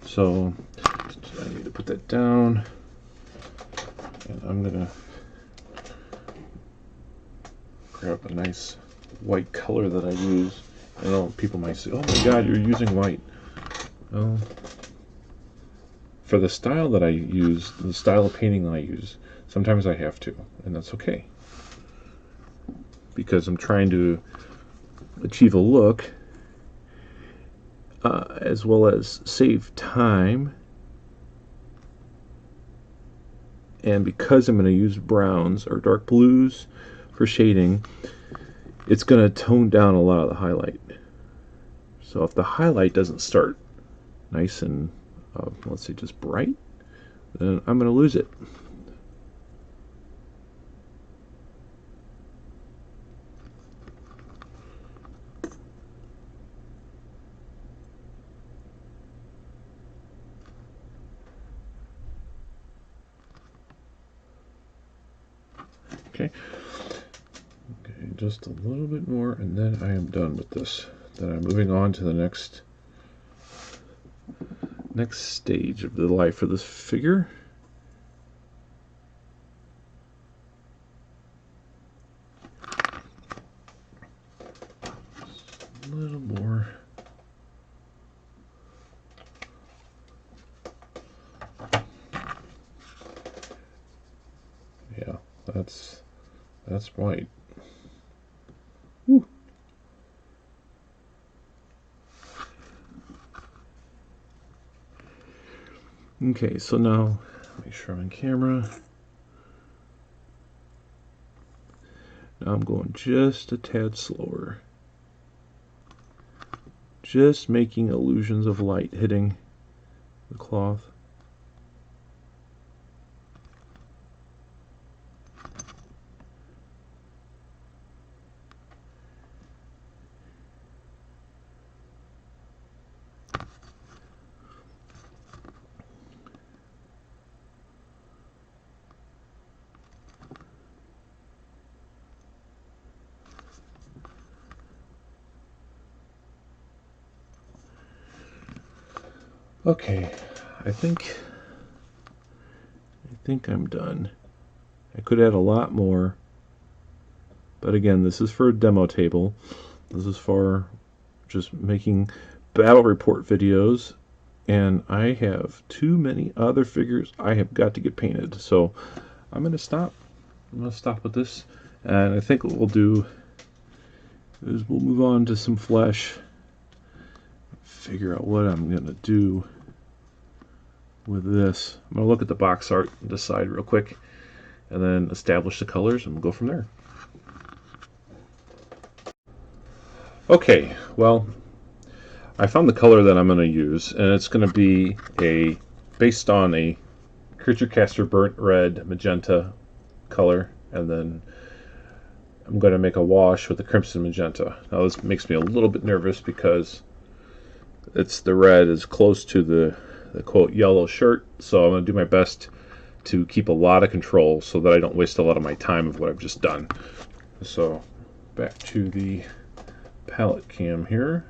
So I need to put that down, and I'm gonna grab a nice white color that I use. I know people might say, oh my god, you're using white. Well, for the style that I use, the style of painting that I use, sometimes I have to, and that's okay. Because I'm trying to achieve a look as well as save time. And because I'm going to use browns or dark blues for shading, it's going to tone down a lot of the highlight. So if the highlight doesn't start nice and, let's say, just bright, then I'm going to lose it. Okay. Okay, just a little bit more, and then I am done with this. Then I'm moving on to the next stage of the life of this figure. Just a little more. Yeah, that's white. Woo. Okay, so now make sure I'm on camera. Now I'm going just a tad slower. Just making illusions of light hitting the cloth. Okay, I think I'm done. I could add a lot more, but again, this is for a demo table. This is for just making battle report videos, and I have too many other figures I have got to get painted. So I'm going to stop. I'm going to stop with this, and I think what we'll do is we'll move on to some flesh, figure out what I'm going to do with this. I'm going to look at the box art and decide real quick, and then establish the colors, and we'll go from there. Okay, well, I found the color that I'm going to use, and it's going to be based on a Creature Caster Burnt Red Magenta color, and then I'm going to make a wash with the Crimson Magenta. Now this makes me a little bit nervous because the red is close to the quote yellow shirt, so I'm going to do my best to keep a lot of control so that I don't waste a lot of my time of what I've just done. So back to the palette cam here.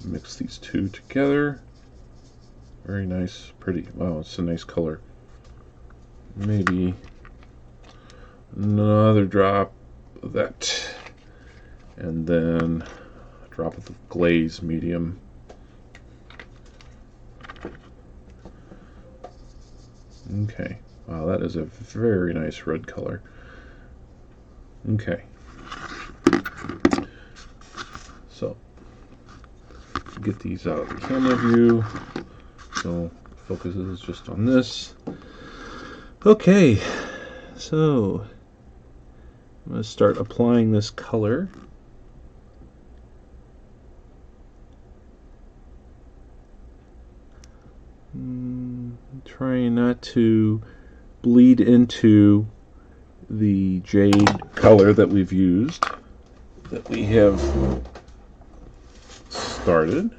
Mix these two together. Very nice, pretty. Wow, it's a nice color. Maybe another drop of that, and then a drop of the Glaze Medium. Okay, wow, that is a very nice red color. Okay, so get these out of the camera view. So focus is just on this. Okay, so I'm going to start applying this color. Trying not to bleed into the jade color that we've used, that we have started.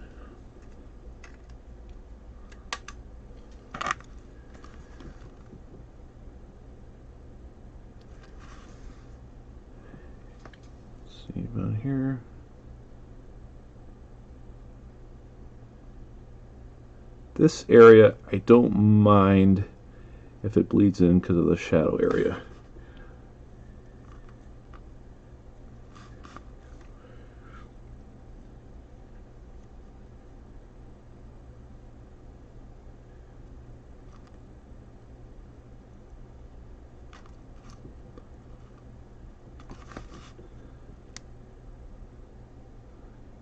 See about here. This area, I don't mind if it bleeds in because of the shadow area.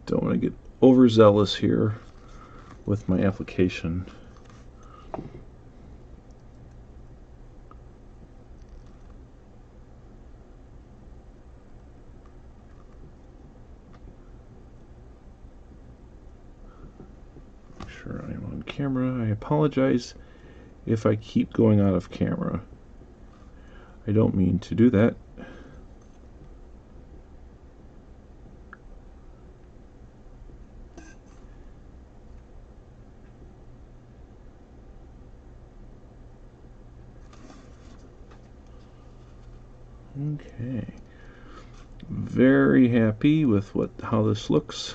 Don't want to get overzealous here with my application. Make sure I'm on camera. I apologize if I keep going out of camera. I don't mean to do that. Okay. Very happy with how this looks.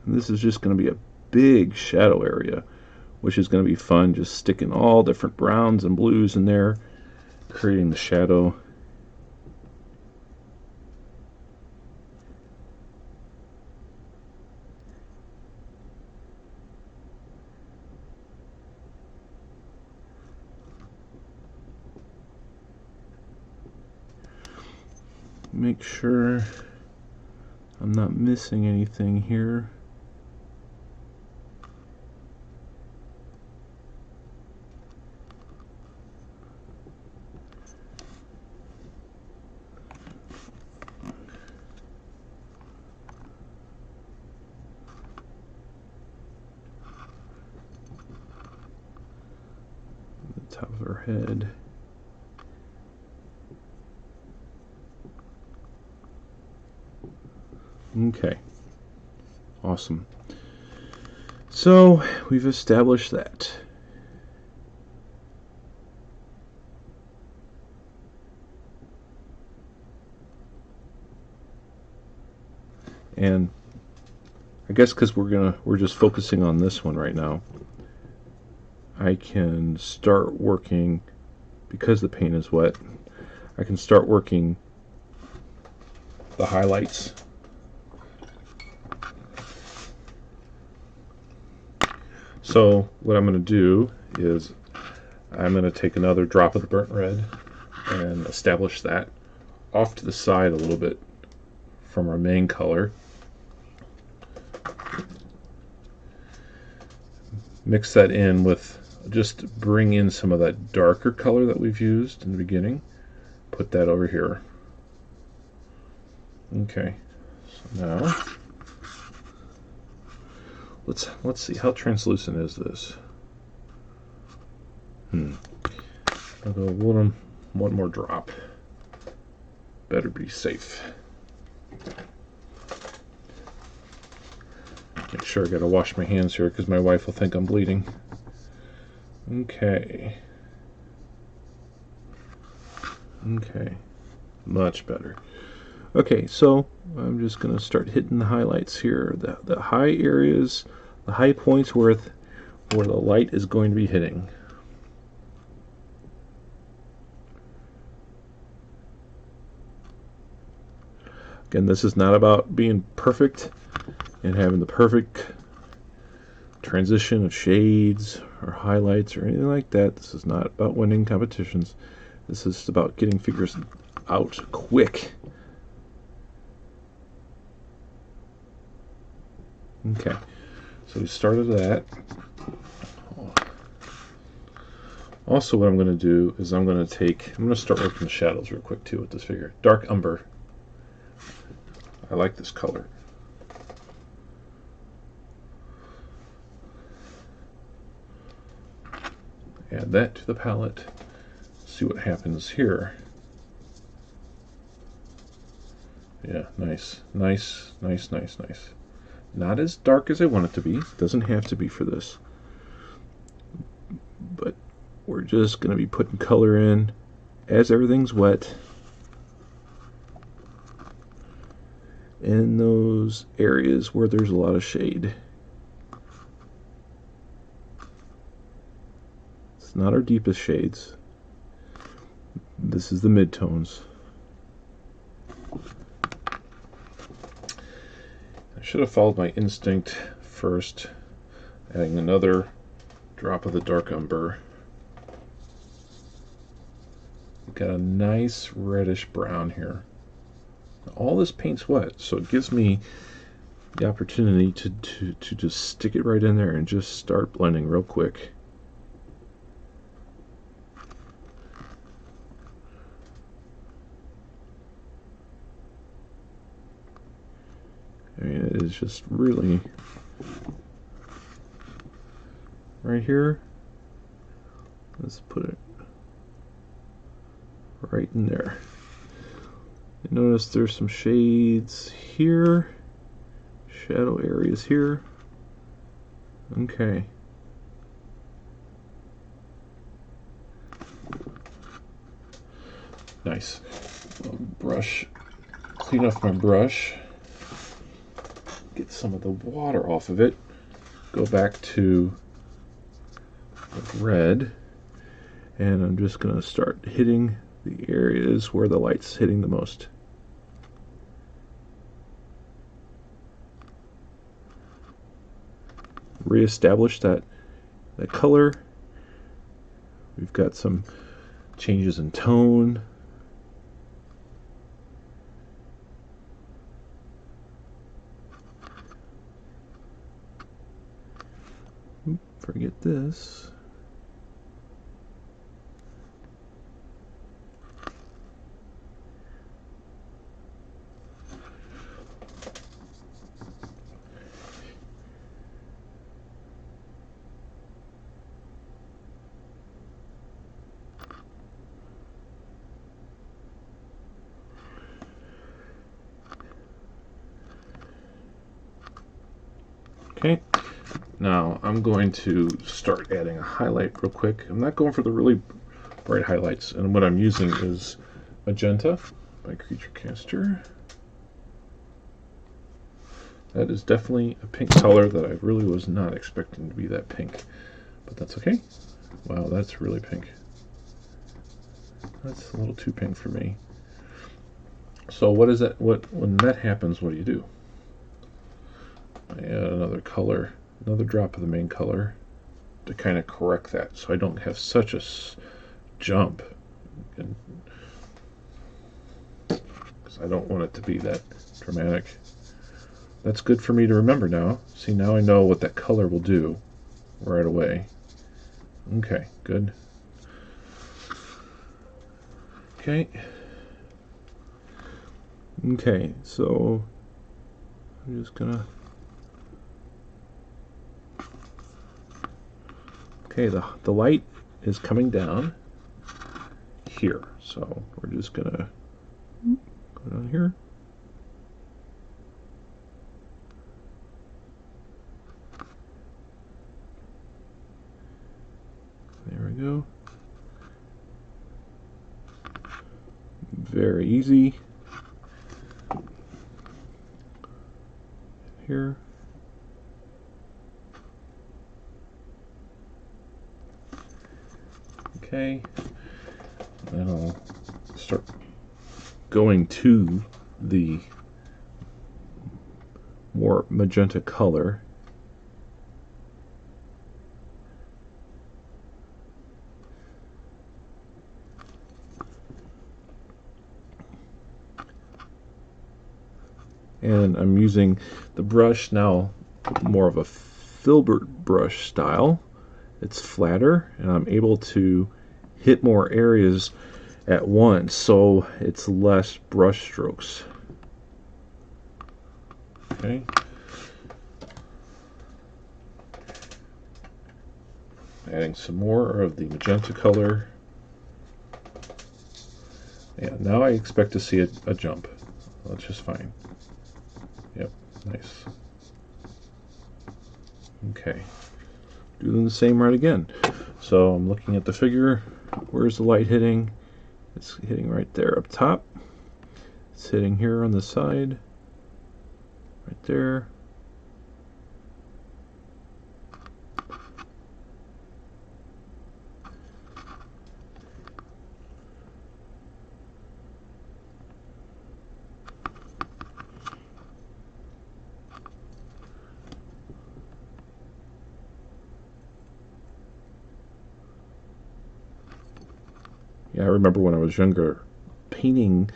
And this is just going to be a big shadow area, which is going to be fun, just sticking all different browns and blues in there, creating the shadow. Make sure I'm not missing anything here. The top of her head. Okay, awesome. So we've established that. And I guess because we're just focusing on this one right now, I can start working, because the paint is wet, I can start working the highlights. So what I'm going to do is I'm going to take another drop of the burnt red and establish that off to the side a little bit from our main color. Mix that in with, just bring in some of that darker color that we've used in the beginning. Put that over here. Okay, so now let's see, how translucent is this? I'll go one more drop. Better be safe. Make sure I gotta wash my hands here because my wife will think I'm bleeding. Okay. Okay. Much better. Okay, so I'm just going to start hitting the highlights here. The high areas, the high points where the light is going to be hitting. Again, this is not about being perfect and having the perfect transition of shades or highlights or anything like that. This is not about winning competitions. This is about getting figures out quick. Okay, so we started that. Also, what I'm going to do is I'm going to start working the shadows real quick too with this figure. Dark Umber. I like this color. Add that to the palette. See what happens here. Yeah, nice. Nice, nice, nice, nice. Not as dark as I want it to be. It doesn't have to be for this. But we're just going to be putting color in as everything's wet in those areas where there's a lot of shade. It's not our deepest shades. This is the midtones. I should have followed my instinct first, adding another drop of the dark umber. Got a nice reddish brown here. All this paint's wet, so it gives me the opportunity to just stick it right in there and just start blending real quick. I mean, it is just really right here. Let's put it right in there. You notice there's some shades here, shadow areas here. Okay. Nice. Brush, clean off my brush, get some of the water off of it, go back to the red, and I'm just going to start hitting the areas where the light's hitting the most. Reestablish that color. We've got some changes in tone. Forget this. Okay, now I'm going to start adding a highlight real quick. I'm not going for the really bright highlights, and what I'm using is Magenta by Creature Caster. That is definitely a pink color that I really was not expecting to be that pink, but that's okay. Wow, that's really pink. That's a little too pink for me. So what is that? When that happens, what do? I add another color, another drop of the main color to kind of correct that, so I don't have such a jump, because I don't want it to be that dramatic. That's good for me to remember now. See, now I know what that color will do right away. Okay, good. Okay. Okay, so I'm just gonna... Okay, the light is coming down here, so we're just gonna go down here. There we go. Very easy. Here. Okay, then I'll start going to the more magenta color. And I'm using the brush now, more of a filbert brush style. It's flatter, and I'm able to hit more areas at once, so it's less brush strokes. Okay. Adding some more of the magenta color. And now I expect to see a jump. That's just fine. Yep, nice. Okay. Doing the same right again. So I'm looking at the figure. Where's the light hitting? It's hitting right there up top. It's hitting here on the side. Right there. Yeah, I remember when I was younger, painting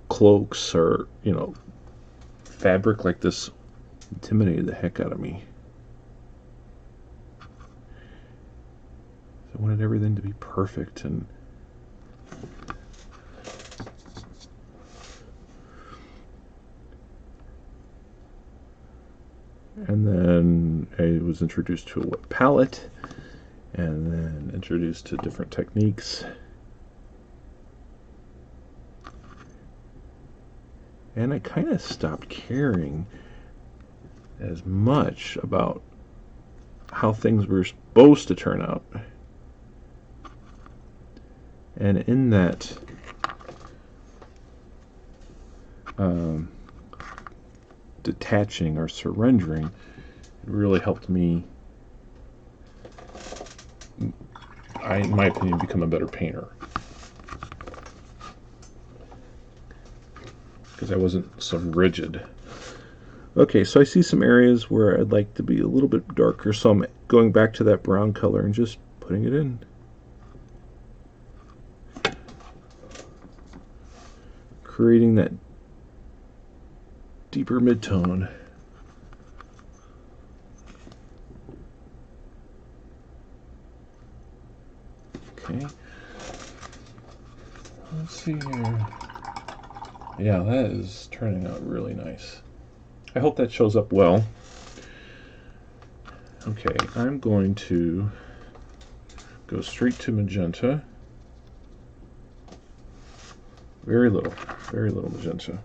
cloaks or, fabric like this intimidated the heck out of me. I wanted everything to be perfect, and then I was introduced to a wet palette, and then introduced to different techniques. And I kind of stopped caring as much about how things were supposed to turn out. And in that detaching or surrendering, it really helped me, in my opinion, become a better painter. Because I wasn't so rigid. Okay, so I see some areas where I'd like to be a little bit darker, so I'm going back to that brown color and just putting it in. Creating that deeper mid-tone. Okay. Let's see here. Yeah, that is turning out really nice. I hope that shows up well. Okay, I'm going to go straight to magenta. Very little magenta.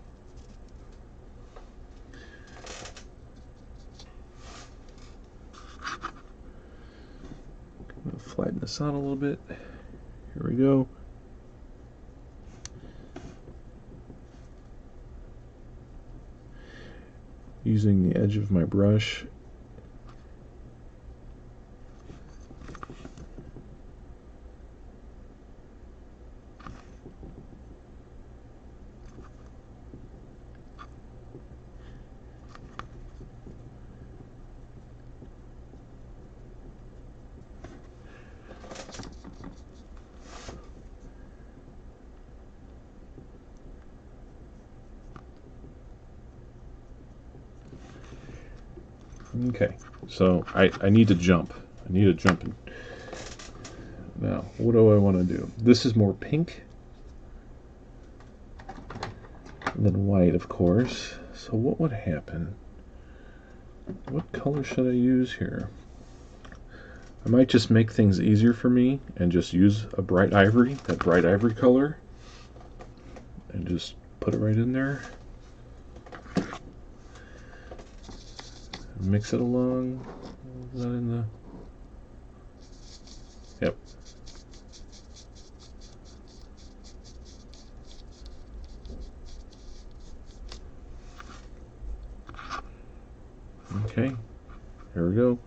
I'm going to flatten this out a little bit. Here we go. Using the edge of my brush. Okay, so I need to jump. I need to jump in. Now, what do I want to do? This is more pink than white, of course. So what would happen? What color should I use here? I might just make things easier for me and just use a bright ivory, that bright ivory color, and just put it right in there. Mix it along. Is that in the... Yep. Okay. Here we go.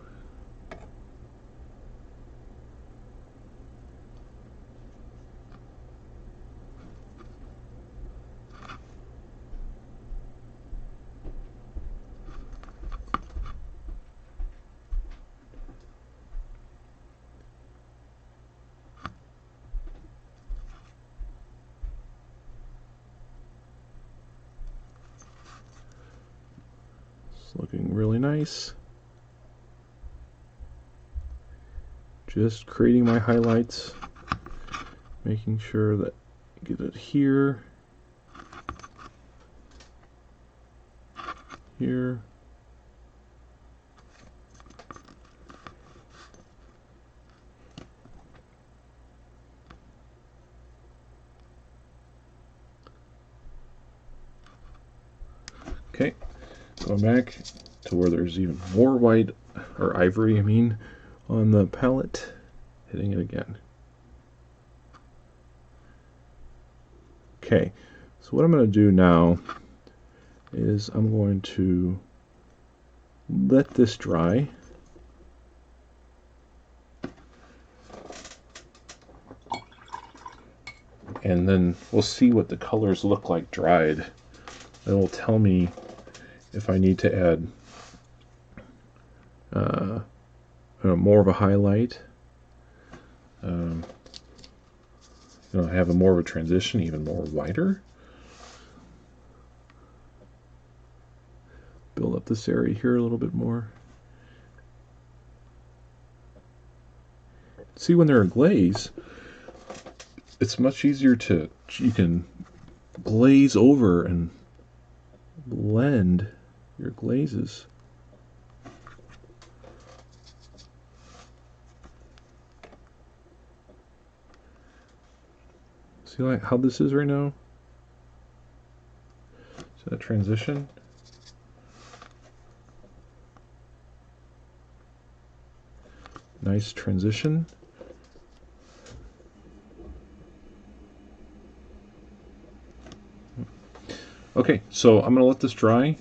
Looking really nice. Just creating my highlights, making sure that I get it here, here, okay. Going back to where there's even more white, or ivory, I mean, on the palette, hitting it again. Okay, so what I'm going to do now is I'm going to let this dry. And then we'll see what the colors look like dried. It will tell me if I need to add more of a highlight, have more of a transition, even more whiter. Build up this area here a little bit more. See, when they're a glaze, it's much easier to, you can glaze over and blend your glazes. See like how this is right now? So that transition. Nice transition. Okay, so I'm going to let this dry.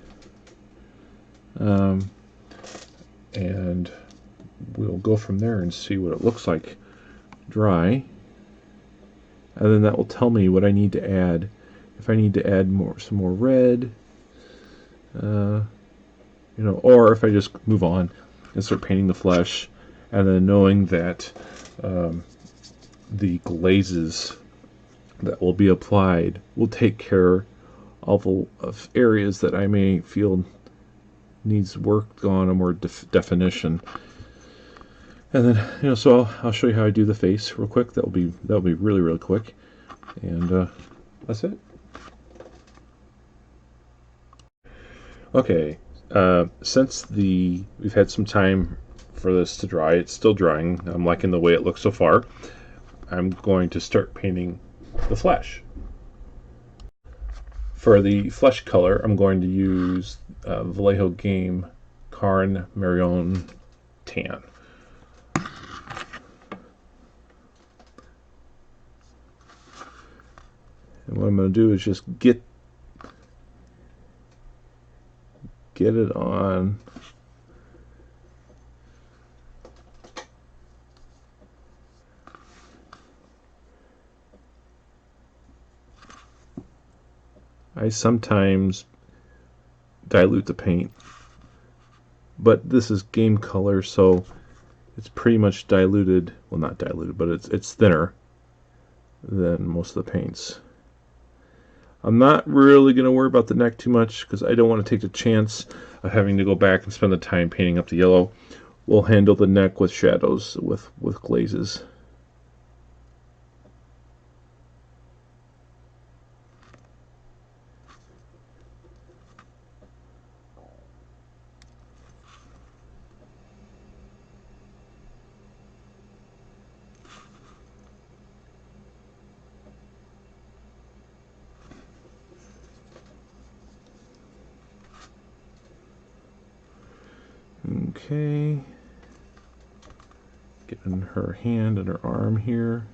And we'll go from there and see what it looks like dry. And then that will tell me what I need to add. If I need to add some more red, you know, or if I just move on and start painting the flesh, and then knowing that the glazes that will be applied will take care of areas that I may feel needs work on a more definition. And then, you know, so I'll show you how I do the face real quick. That'll be really quick, and that's it. Okay, since we've had some time for this to dry, it's still drying. I'm liking the way it looks so far. I'm going to start painting the flesh. For the flesh color, I'm going to use Vallejo Game Karn Marion Tan. And what I'm going to do is just get it on I sometimes dilute the paint, but this is game color, so it's pretty much diluted. Well, not diluted, but it's thinner than most of the paints. I'm not really going to worry about the neck too much because I don't want to take the chance of having to go back and spend the time painting up the yellow. We'll handle the neck with shadows with glazes. Okay, getting her hand and her arm here.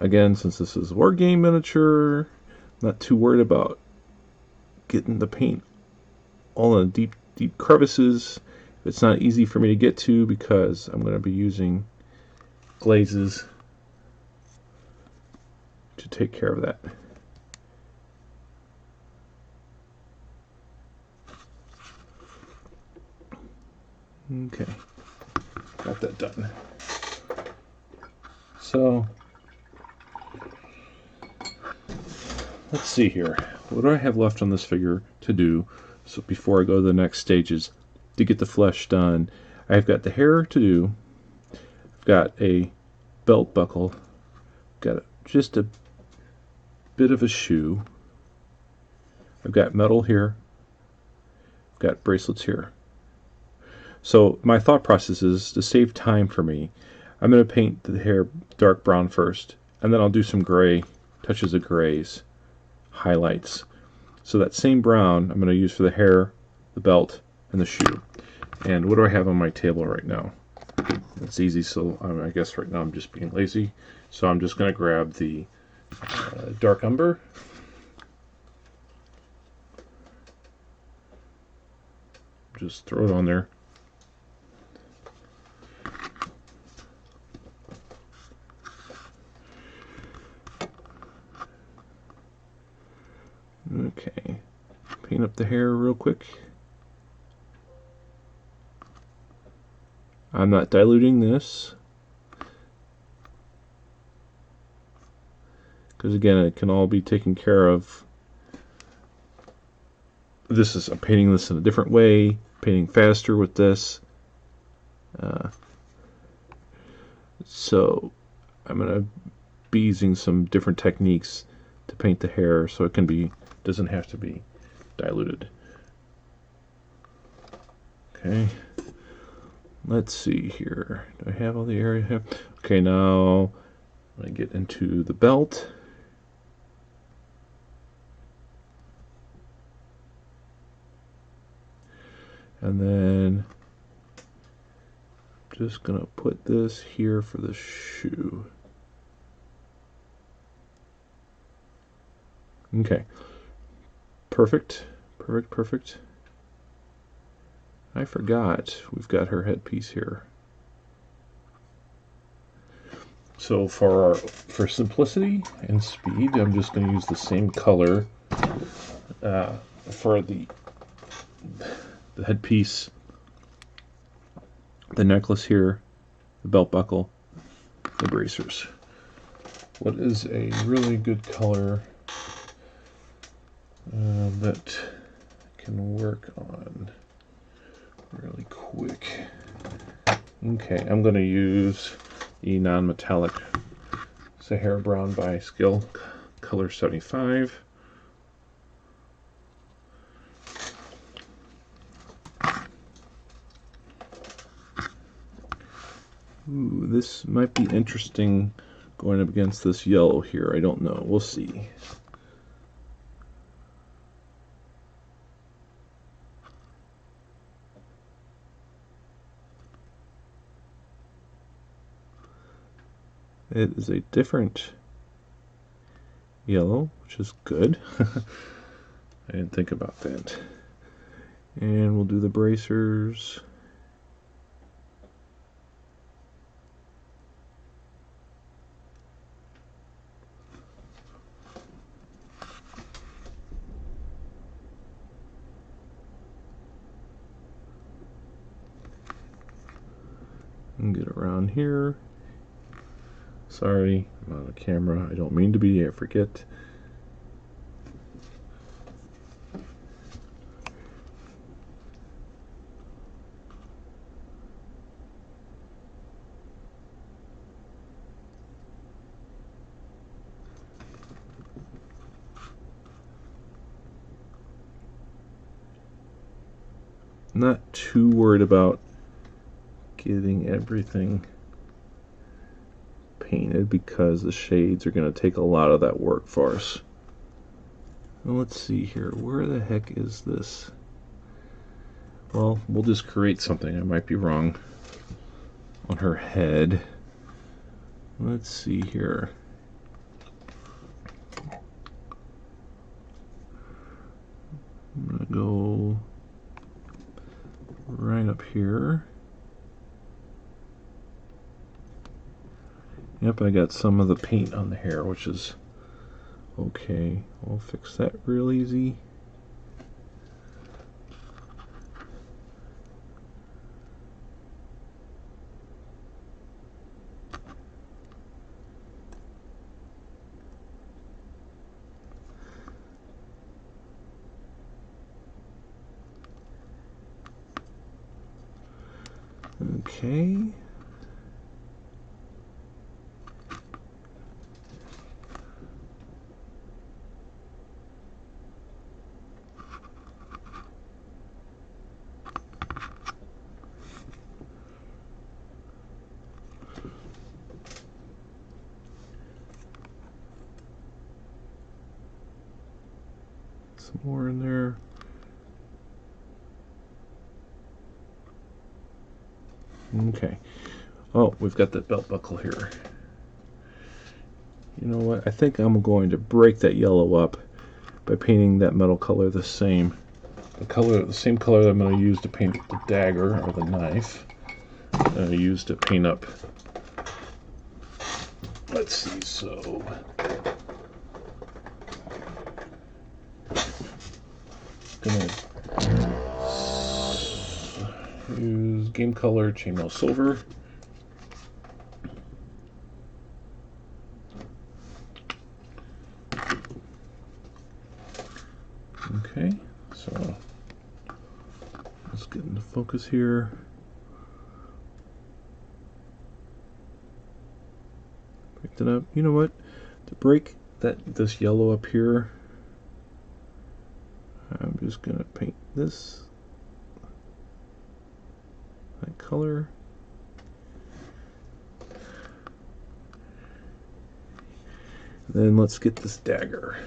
Again, since this is Wargame miniature, not too worried about getting the paint all in deep crevices. It's not easy for me to get to because I'm going to be using glazes to take care of that. Okay, got that done. So let's see here. What do I have left on this figure to do? So before I go to the next stages to get the flesh done, I've got the hair to do. I've got a belt buckle. Got just a bit of a shoe. I've got metal here. I've got bracelets here. So my thought process is to save time for me, I'm going to paint the hair dark brown first, and then I'll do some gray, touches of grays, highlights. So that same brown I'm going to use for the hair, the belt, and the shoe. And what do I have on my table right now? It's easy, so I guess right now I'm just being lazy. So I'm just going to grab the dark umber. Just throw it on there. Okay, paint up the hair real quick. I'm not diluting this because again it can all be taken care of. I'm painting this in a different way, painting faster with this. So I'm going to be using some different techniques to paint the hair so it doesn't have to be diluted. Okay, let's see here. Do I have all the area here? Okay, now I'm going to get into the belt. And then just going to put this here for the shoe. Okay. Perfect. Perfect, perfect. I forgot we've got her headpiece here. So for simplicity and speed, I'm just going to use the same color for the headpiece, the necklace here, the belt buckle, the bracers. What is a really good color that I can work on really quick? Okay, I'm going to use the non-metallic Sahara Brown by Skill, color 75. Ooh, this might be interesting going up against this yellow here. I don't know. We'll see. It is a different yellow, which is good. I didn't think about that. And we'll do the bracers. And get around here. Sorry, I'm on the camera. I don't mean to be. I forget. Not too worried about getting everything painted because the shades are going to take a lot of that work for us. Well, let's see here. Where the heck is this? Well, we'll just create something. I might be wrong on her head. Let's see here. I'm going to go right up here. Yep, I got some of the paint on the hair, which is okay. We'll fix that real easy. Okay. Some more in there. Okay. Oh, we've got that belt buckle here. You know what? I think I'm going to break that yellow up by painting that metal color the same. The same color that I'm going to use to paint the dagger or the knife. I'm going to use to paint up. Let's see. So. Gonna use Game Color Chainmail Silver. Okay, so let's get into focus here. Picked it up. You know what? To break this yellow up here, I'm just gonna paint this that color. Then let's get this dagger.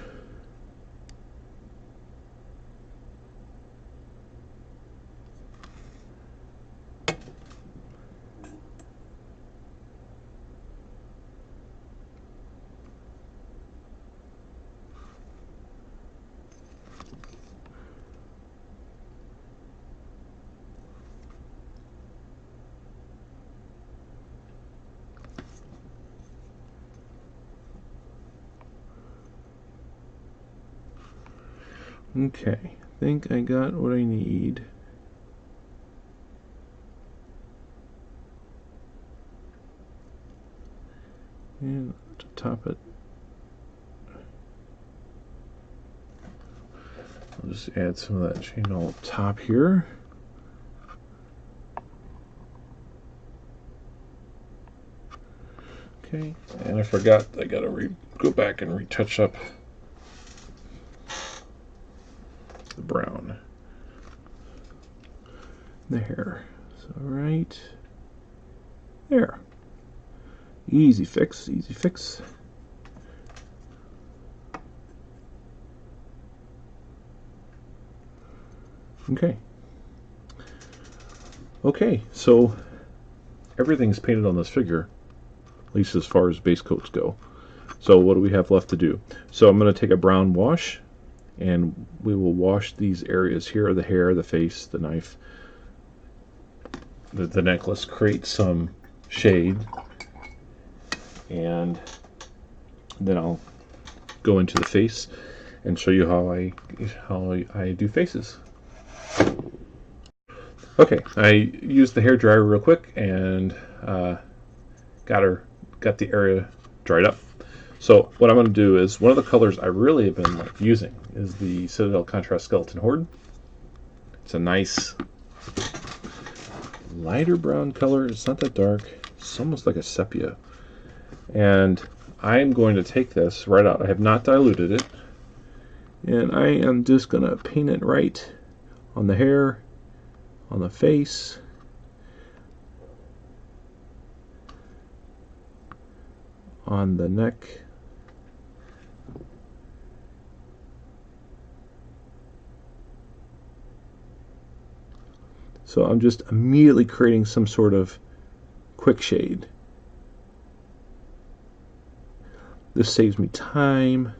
Okay, I think I got what I need. And to top it, I'll just add some of that chain up top here. Okay, and I forgot I gotta go back and retouch up the brown, the hair. So right there. Easy fix, easy fix. Okay. Okay, so everything's painted on this figure, at least as far as base coats go. So what do we have left to do? So I'm going to take a brown wash, and we will wash these areas here, the hair, the face, the knife, the necklace, create some shade, and then I'll go into the face and show you how I do faces. Okay, I used the hairdryer real quick and got the area dried up. So what I'm going to do is, one of the colors I really have been using is the Citadel Contrast Skeleton Horde. It's a nice lighter brown color. It's not that dark. It's almost like a sepia. And I'm going to take this right out. I have not diluted it. And I am just going to paint it right on the hair, on the face, on the neck, so I'm just immediately creating some sort of quick shade. This saves me time.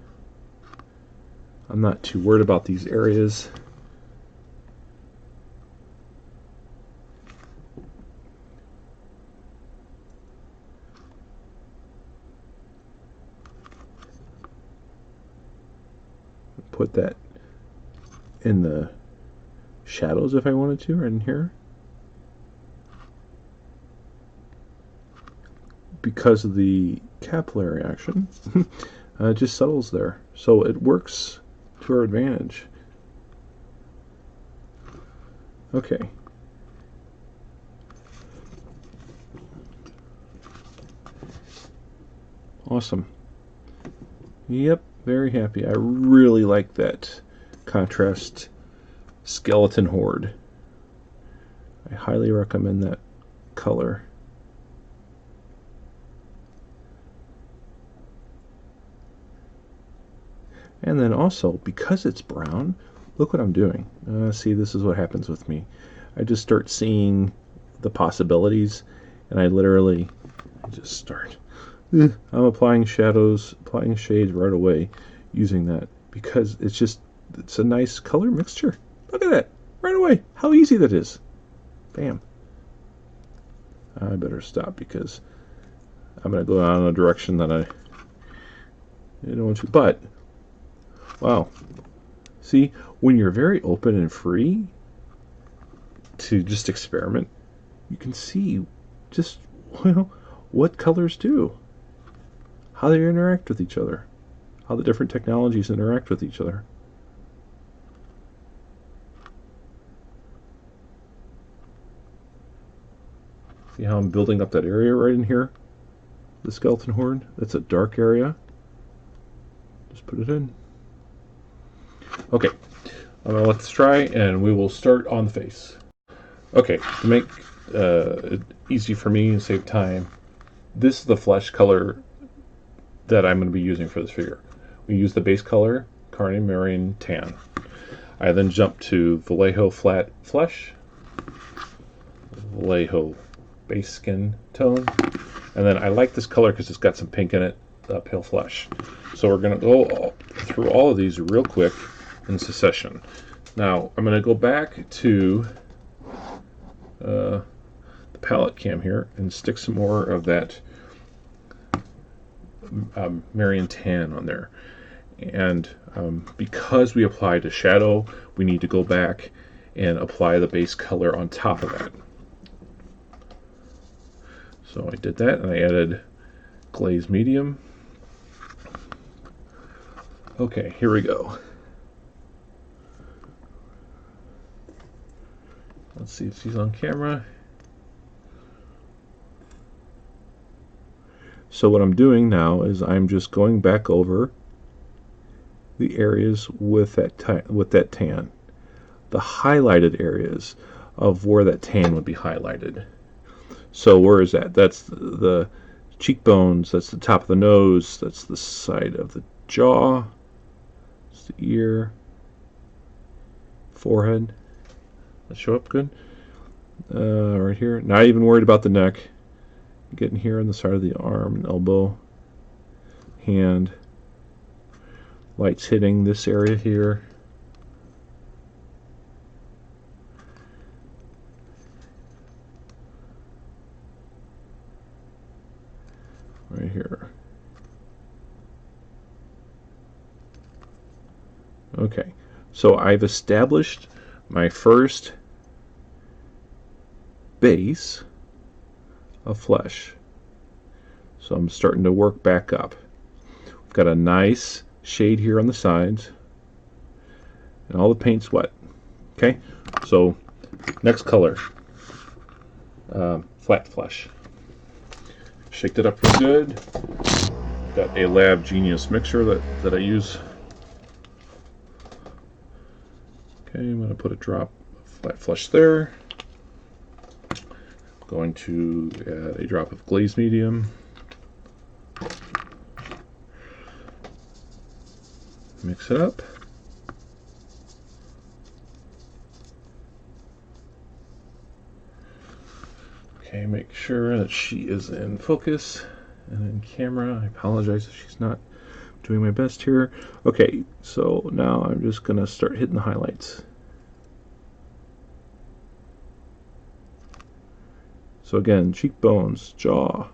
I'm not too worried about these areas. Put that in the shadows if I wanted to, right in here. Because of the capillary action, it just settles there. So it works to our advantage. Okay. Awesome. Yep, very happy. I really like that contrast skeleton horde. I highly recommend that color. And then also, because it's brown, look what I'm doing. See, this is what happens with me. I just start seeing the possibilities, and I literally just start. I'm applying shadows, applying shades right away using that, because it's a nice color mixture. Look at that, right away. How easy that is. Bam. I better stop because I'm going to go down in a direction that I don't want to. But wow. See, when you're very open and free to just experiment, you can see just, what colors do, how they interact with each other, how the different technologies interact with each other. See how I'm building up that area right in here? The skeleton horde? That's a dark area. Just put it in. Okay, I'm going to let this dry, and we will start on the face. Okay, to make it easy for me and save time, this is the flesh color that I'm going to be using for this figure. We use the base color, Marion Tan. I then jump to Vallejo Flat Flesh, Vallejo Base Skin Tone, and then I like this color because it's got some pink in it, Pale Flesh. So we're going to go through all of these real quick in Secession. Now I'm going to go back to the palette cam here and stick some more of that Marion Tan on there. And because we applied a shadow, we need to go back and apply the base color on top of that. So I did that, and I added Glaze Medium. Okay, here we go. Let's see if she's on camera. So what I'm doing now is I'm just going back over the areas with that tan, the highlighted areas of where that tan would be highlighted. So where is that? That's the cheekbones, that's the top of the nose, that's the side of the jaw, that's the ear, forehead. That show up good? Right here. Not even worried about the neck. Getting here on the side of the arm and elbow, hand. Light's hitting this area here. Right here. Okay, so I've established my first base of flesh. So I'm starting to work back up. We've got a nice shade here on the sides, and all the paint's wet. Okay, so next color, flat flesh. Shake it up real good. Got a Lab Genius mixer that I use. Okay, I'm going to put a drop of flat flesh there. Going to add a drop of Glaze Medium. Mix it up. Okay, make sure that she is in focus and in camera. I apologize if she's not doing my best here. Okay, so now I'm just going to start hitting the highlights. So again, cheekbones, jaw,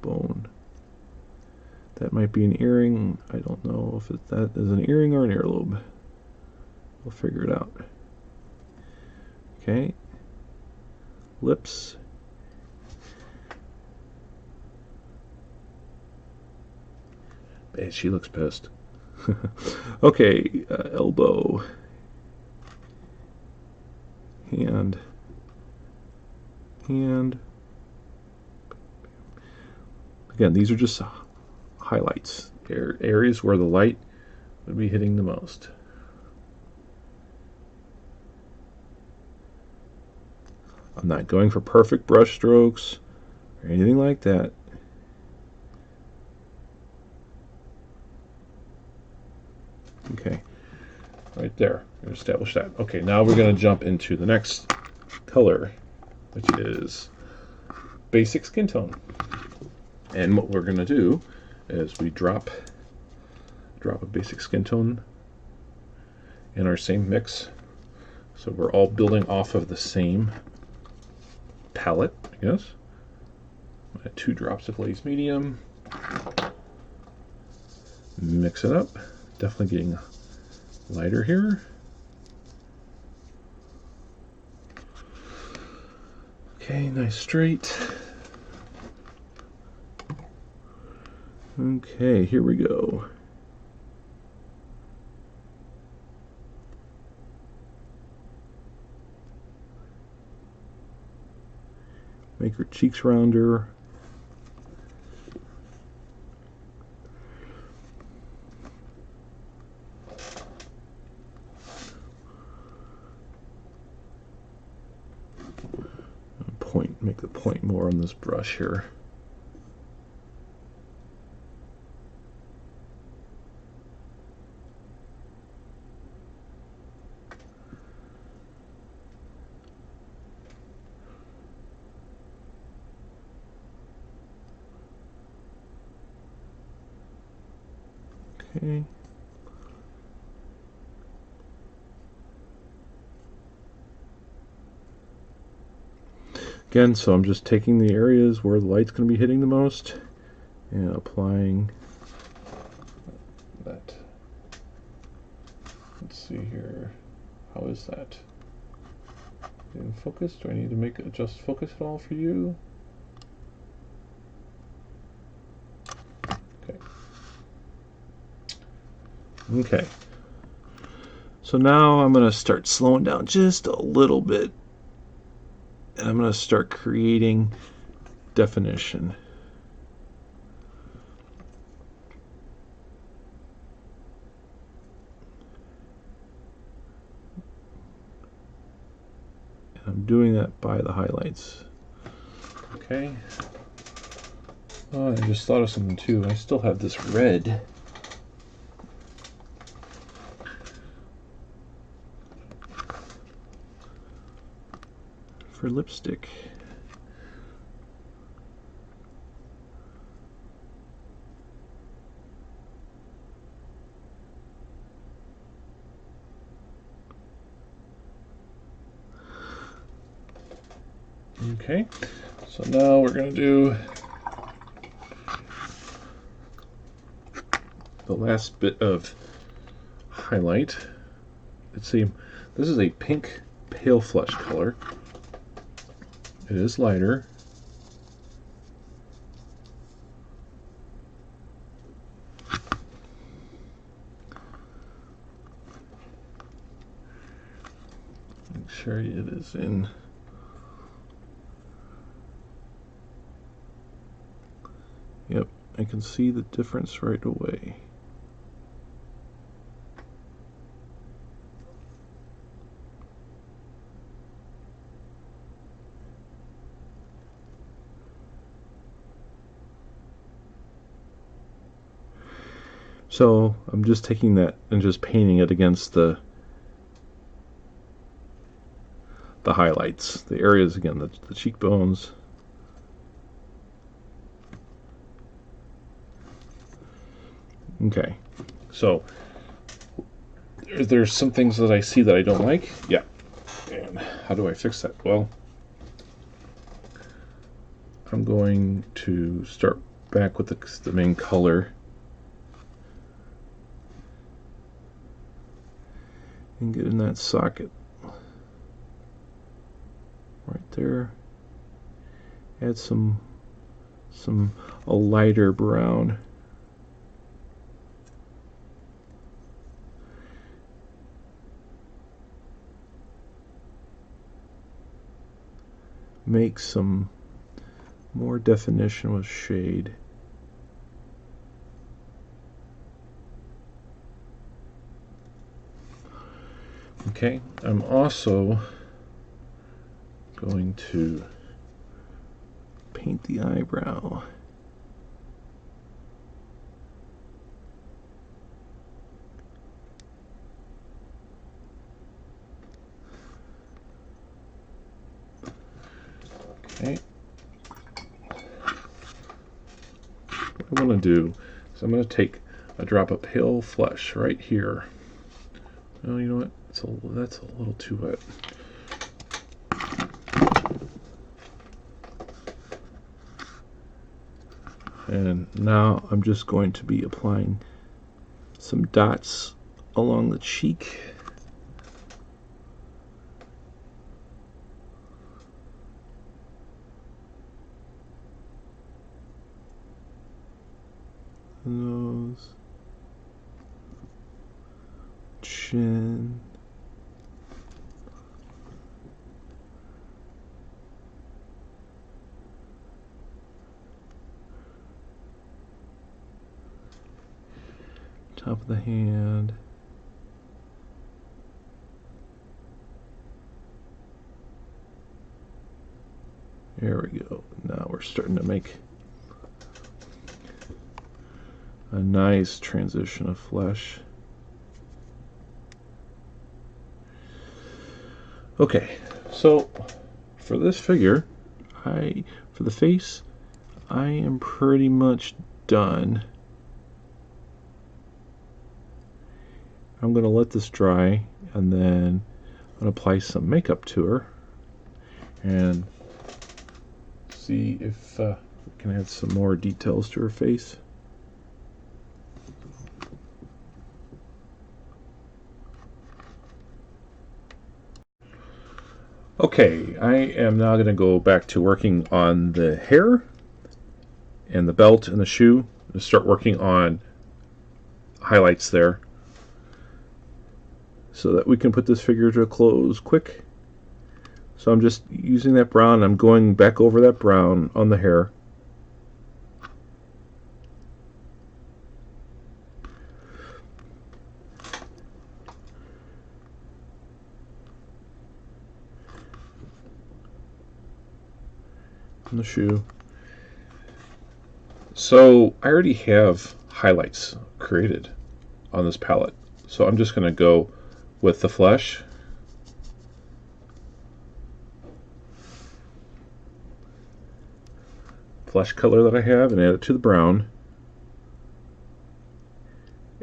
bone. That might be an earring. I don't know if that is an earring or an earlobe. We'll figure it out. Okay. Lips. Man, she looks pissed. Okay, elbow. Hand. Hand. Again, these are just highlights, areas where the light would be hitting the most. I'm not going for perfect brush strokes or anything like that. Okay, right there, we established that. Okay, now we're going to jump into the next color, which is basic skin tone. And what we're going to do is we drop a basic skin tone in our same mix. So we're all building off of the same palette, I guess. Add 2 drops of Glaze Medium. Mix it up. Definitely getting lighter here. Okay, nice straight. Okay, here we go. Make her cheeks rounder. Make the point more on this brush here. Okay. Again, so I'm just taking the areas where the light's going to be hitting the most and applying that. Let's see here. How is that? In focus? Do I need to adjust focus at all for you? Okay. Okay. So now I'm going to start slowing down just a little bit. And I'm going to start creating definition. I'm doing that by the highlights. Okay. Oh, I just thought of something too. I still have this red. For lipstick. Okay, so now we're going to do the last bit of highlight. Let's see, this is a pink pale flesh color. It is lighter. Make sure it is in. Yep, I can see the difference right away. So I'm just taking that and just painting it against the highlights, the areas again, the cheekbones. Okay, so there's some things that I see that I don't like. Yeah, and how do I fix that? Well, I'm going to start back with the main color and get in that socket right there. Add a lighter brown. Make some more definition with shade. Okay, I'm also going to paint the eyebrow. Okay. What I'm going to do is I'm going to take a drop of pale flesh right here. Oh, you know what? That's a little too wet. And now I'm just going to be applying some dots along the cheek. Nose, chin, top of the hand. There we go. Now we're starting to make a nice transition of flesh. Okay, so for this figure, for the face, I am pretty much done. I'm going to let this dry, and then I'm going to apply some makeup to her and see if we can add some more details to her face. Okay, I am now going to go back to working on the hair and the belt and the shoe and start working on highlights there so that we can put this figure to a close quick. So I'm just using that brown, I'm going back over that brown on the hair. The shoe. So I already have highlights created on this palette, so I'm just going to go with the flesh, color that I have, and add it to the brown.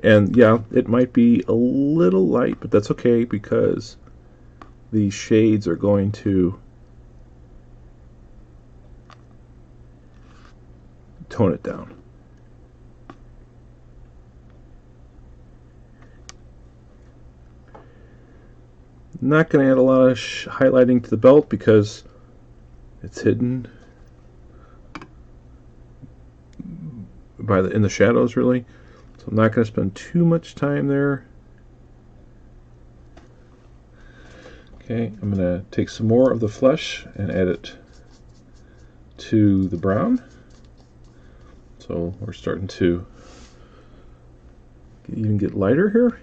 And yeah, it might be a little light, but that's okay because these shades are going to tone it down. Not going to add a lot of highlighting to the belt because it's hidden by in the shadows, really. So I'm not going to spend too much time there. Okay, I'm going to take some more of the flesh and add it to the brown. So we're starting to even get lighter here.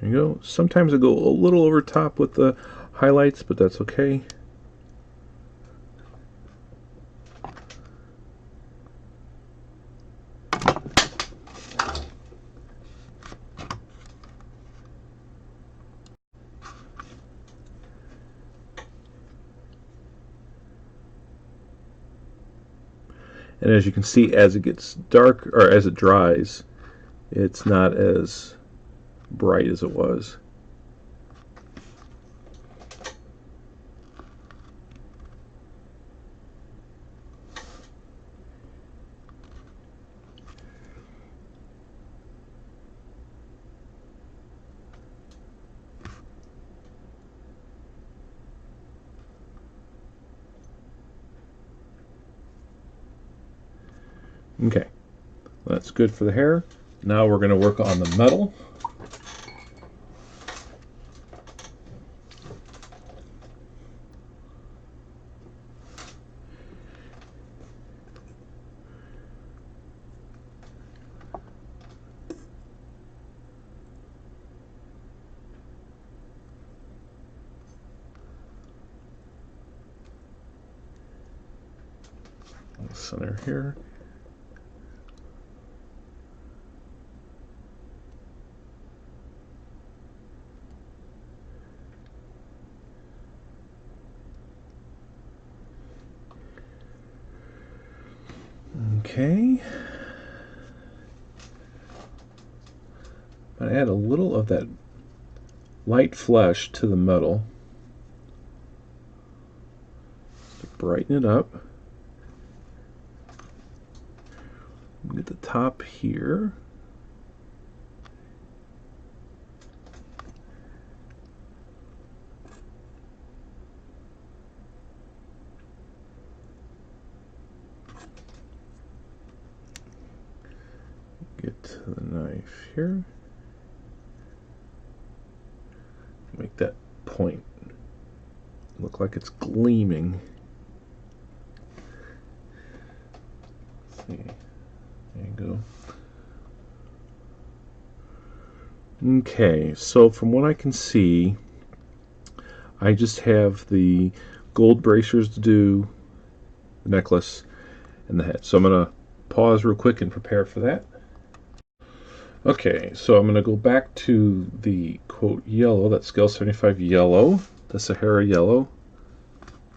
There you go. Sometimes I go a little over top with the highlights, but that's okay. And as you can see, as it gets dark, or as it dries, it's not as bright as it was. Okay, that's good for the hair. Now we're going to work on the metal. Center here. Okay. I add a little of that light flesh to the metal to brighten it up. Get the top here. Get to the knife here. Make that point look like it's gleaming. Let's see. There you go. Okay, so from what I can see, I just have the gold bracers to do the necklace and the head. So I'm going to pause real quick and prepare for that. Okay, so I'm going to go back to the quote yellow, that scale 75 yellow the Sahara yellow.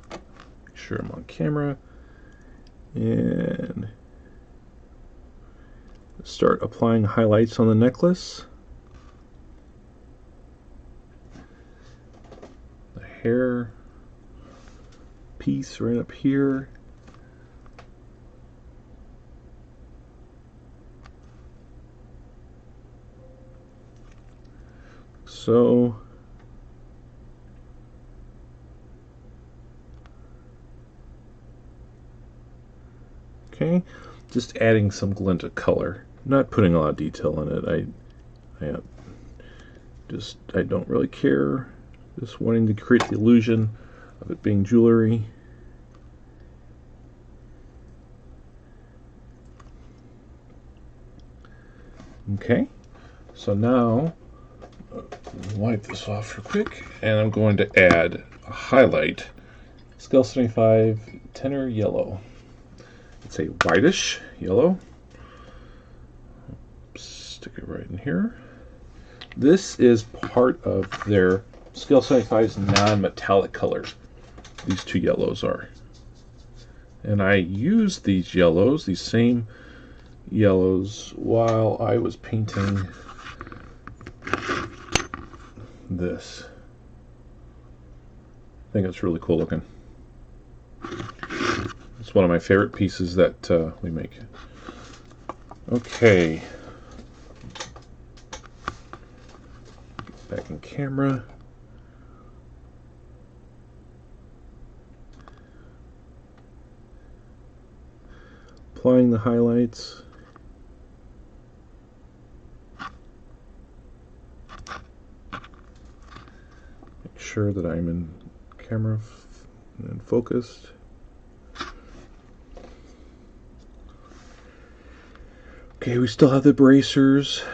Make sure I'm on camera. And start applying highlights on the necklace. The hair piece right up here. So okay, just adding some glint of color, not putting a lot of detail in it. I don't really care, just wanting to create the illusion of it being jewelry. Okay, so now wipe this off real quick, and I'm going to add a highlight, scale 75 tenor yellow. It's a whitish yellow. Stick it right in here. This is part of their scale 75's non-metallic colors. These two yellows are. And I used these yellows, these same yellows, while I was painting this. I think it's really cool looking. It's one of my favorite pieces that we make. Okay. Back in camera. Applying the highlights. Make sure that I'm in camera and focused. Okay, we still have the bracers,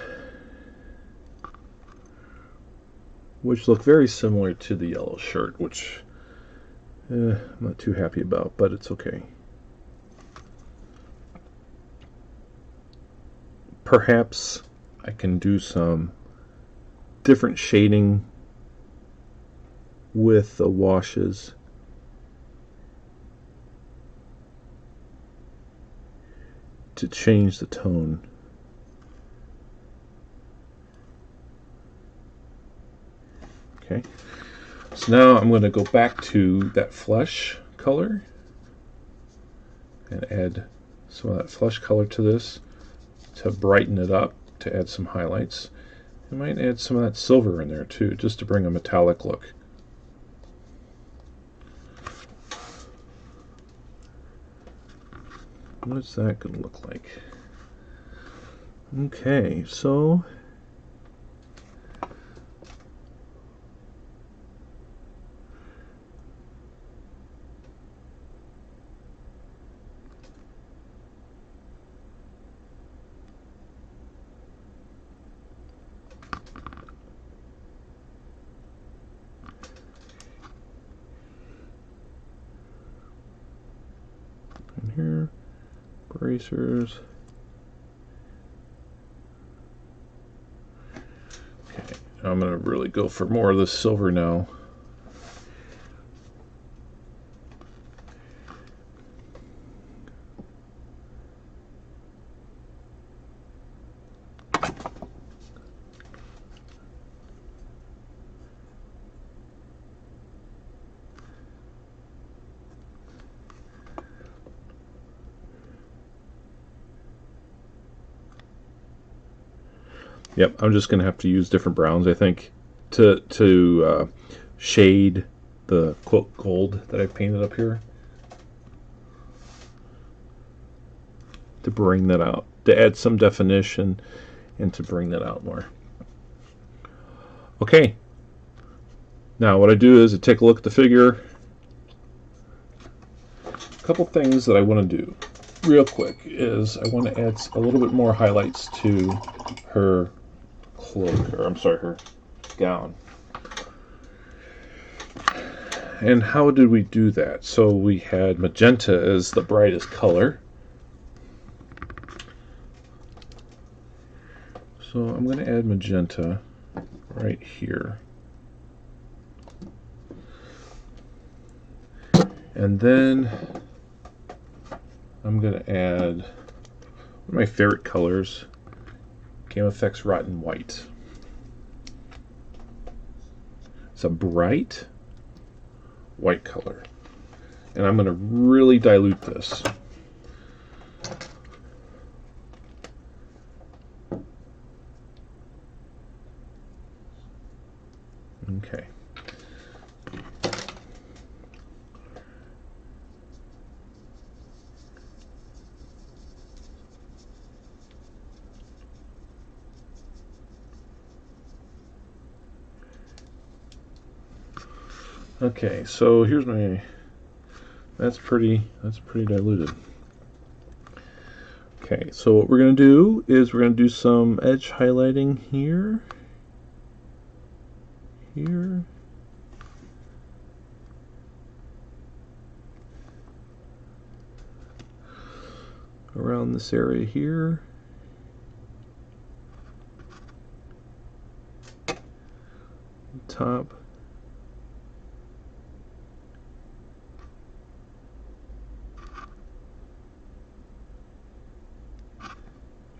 which look very similar to the yellow shirt, which I'm not too happy about, but it's okay. Perhaps I can do some different shading with the washes. To change the tone. Okay, so now I'm going to go back to that flesh color and add some of that flesh color to this to brighten it up, to add some highlights. I might add some of that silver in there too, just to bring a metallic look. What's that going to look like? Okay, so in here. Bracers. Okay, I'm going to really go for more of the silver now. Yep, I'm just going to have to use different browns, I think, to shade the quote gold that I've painted up here. To bring that out, to add some definition and to bring that out more. Okay, now what I do is I take a look at the figure. A couple things that I want to do real quick is I want to add a little bit more highlights to her cloak, or I'm sorry, her gown. And how did we do that? So we had magenta as the brightest color. So I'm going to add magenta right here. And then I'm going to add one of my favorite colors, Game Effects Rotten White. It's a bright white color. And I'm going to really dilute this. Okay. Okay, so here's my, that's pretty diluted. Okay, so what we're going to do is we're going to do some edge highlighting here, around this area here, top.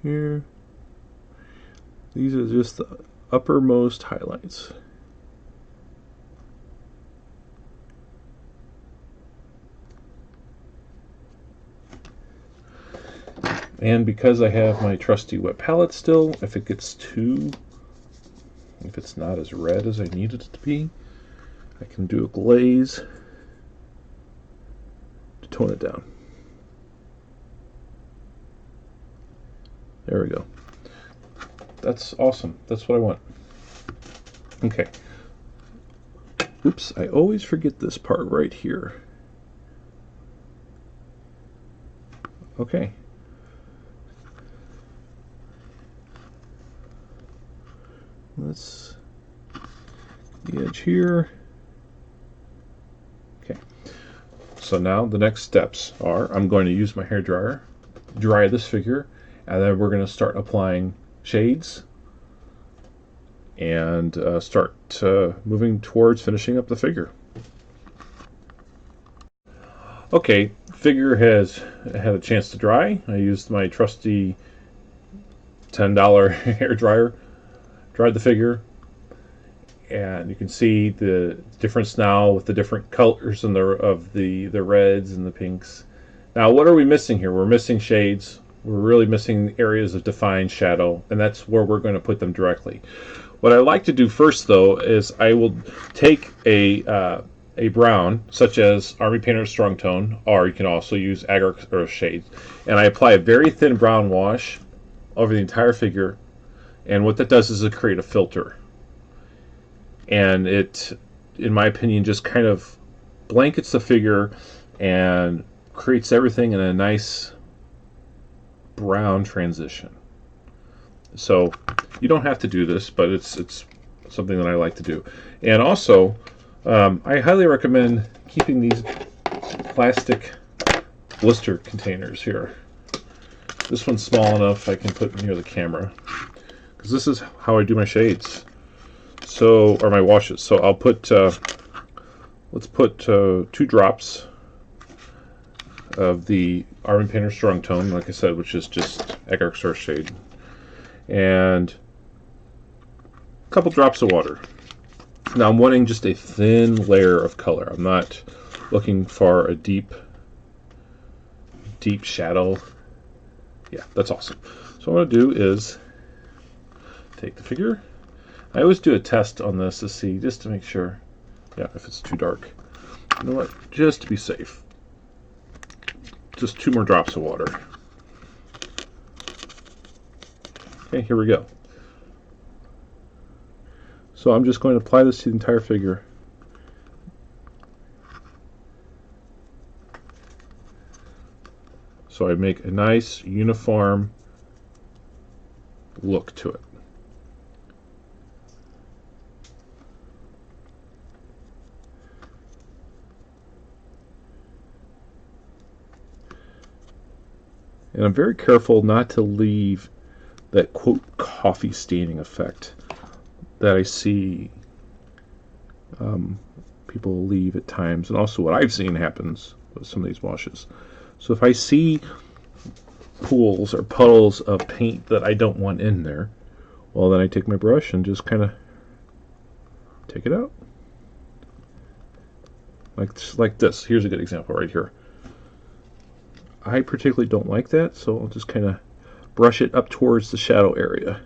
Here. These are just the uppermost highlights. And because I have my trusty wet palette still, if it's not as red as I need it to be, I can do a glaze to tone it down. There we go. That's awesome. That's what I want. Okay. Oops, I always forget this part right here. Okay. Let's the edge here. Okay. So now the next steps are I'm going to use my hairdryer, dry this figure, and then we're going to start applying shades and start moving towards finishing up the figure. Okay, figure has had a chance to dry. I used my trusty $10 hairdryer, dried the figure, and you can see the difference now with the different colors and of the reds and the pinks. Now, what are we missing here? We're missing shades. We're really missing areas of defined shadow, and that's where we're going to put them directly. What I like to do first, though, is I will take a brown, such as Army Painter's Strong Tone, or you can also use Aggravate shades, and I apply a very thin brown wash over the entire figure, and what that does is it create a filter. And it, in my opinion, just kind of blankets the figure and creates everything in a nice brown transition. So you don't have to do this, but it's something that I like to do. And also, I highly recommend keeping these plastic blister containers here. This one's small enough I can put near the camera, because this is how I do my shades. So, or my washes. So I'll put, let's put 2 drops of the Army Painter Strong Tone, like I said, which is just Aggravate shade, and a couple drops of water. Now I'm wanting just a thin layer of color. I'm not looking for a deep shadow. Yeah, that's awesome. So what I'm going to do is take the figure. I always do a test on this to see, just to make sure, yeah, if it's too dark. You know what? Just to be safe. Just 2 more drops of water. Okay, here we go. So I'm just going to apply this to the entire figure. So I make a nice uniform look to it. And I'm very careful not to leave that, quote, coffee staining effect that I see people leave at times, and also what I've seen happens with some of these washes. So if I see pools or puddles of paint that I don't want in there, well, then I take my brush and just kind of take it out. Like this. Here's a good example right here. I particularly don't like that, so I'll just kind of brush it up towards the shadow area.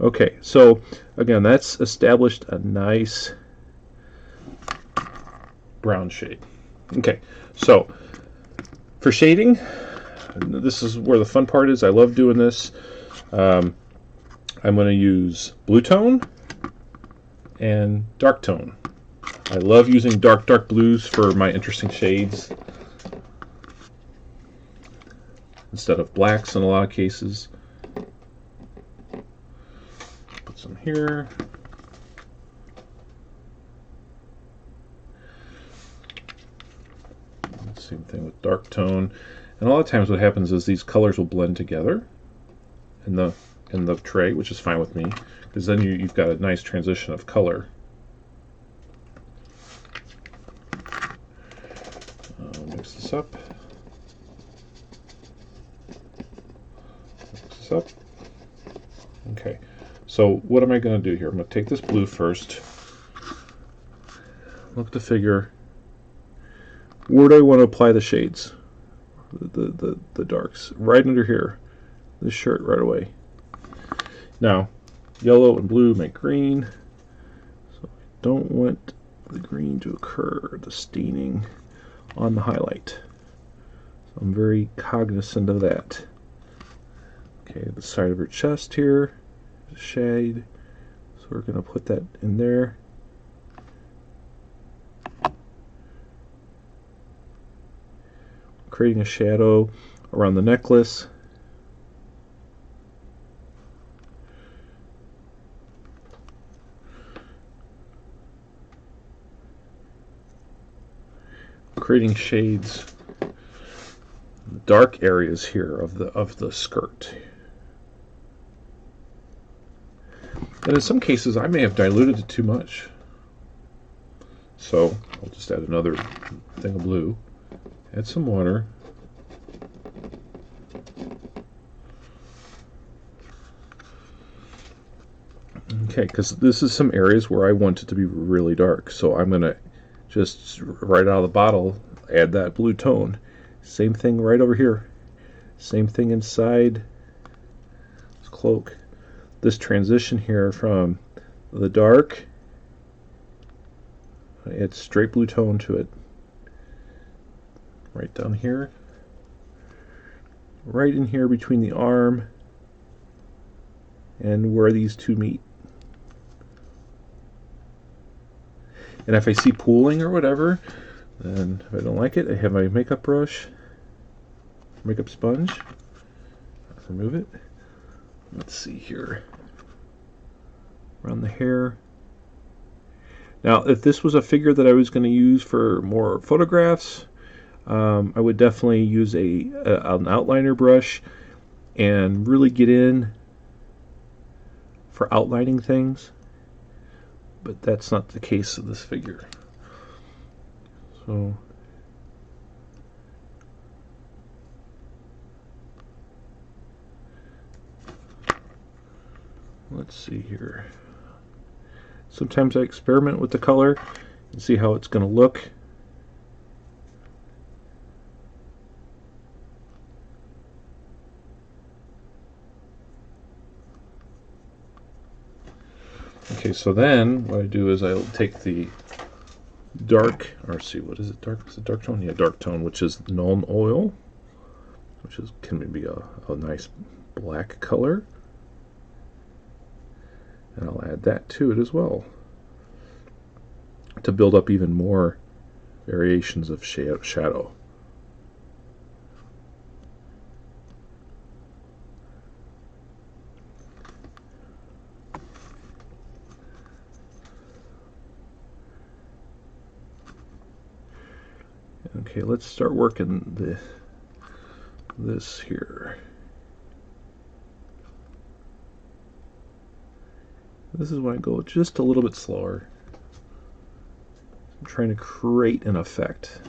Okay, so again, that's established a nice brown shade. Okay, so for shading, this is where the fun part is. I love doing this. I'm going to use blue tone and dark tone. I love using dark blues for my interesting shades instead of blacks in a lot of cases. Put some here. Same thing with dark tone. And a lot of times what happens is these colors will blend together in the tray, which is fine with me, because then you've got a nice transition of color. Mix this up. Mix this up. Okay, so what am I going to do here? I'm going to take this blue first. Look to figure, where do I want to apply the shades? The darks. Right under here. This shirt right away. Now, yellow and blue make green. So I don't want the green to occur, the staining on the highlight. So I'm very cognizant of that. Okay, the side of her chest here, the shade. So we're going to put that in there. Creating a shadow around the necklace. Creating shades, dark areas here of the skirt. And in some cases I may have diluted it too much. So I'll just add another thing of blue. Add some water. Okay, because this is some areas where I want it to be really dark. So I'm going to just right out of the bottle add that blue tone. Same thing right over here. Same thing inside this cloak. This transition here from the dark, I add straight blue tone to it. Right down here, right in here between the arm and where these two meet. And if I see pooling or whatever, then if I don't like it, I have my makeup brush, makeup sponge, remove it. Let's see here, around the hair. Now if this was a figure that I was going to use for more photographs, I would definitely use an outliner brush and really get in for outlining things, but that's not the case of this figure. So let's see here. Sometimes I experiment with the color and see how it's going to look. Okay, so then what I do is I'll take the dark, or see, what is it? Dark? Is it dark tone? Yeah, dark tone, which is Nuln Oil, which is can be a nice black color, and I'll add that to it as well to build up even more variations of shadow. Okay, let's start working this here. This is when I go just a little bit slower. I'm trying to create an effect.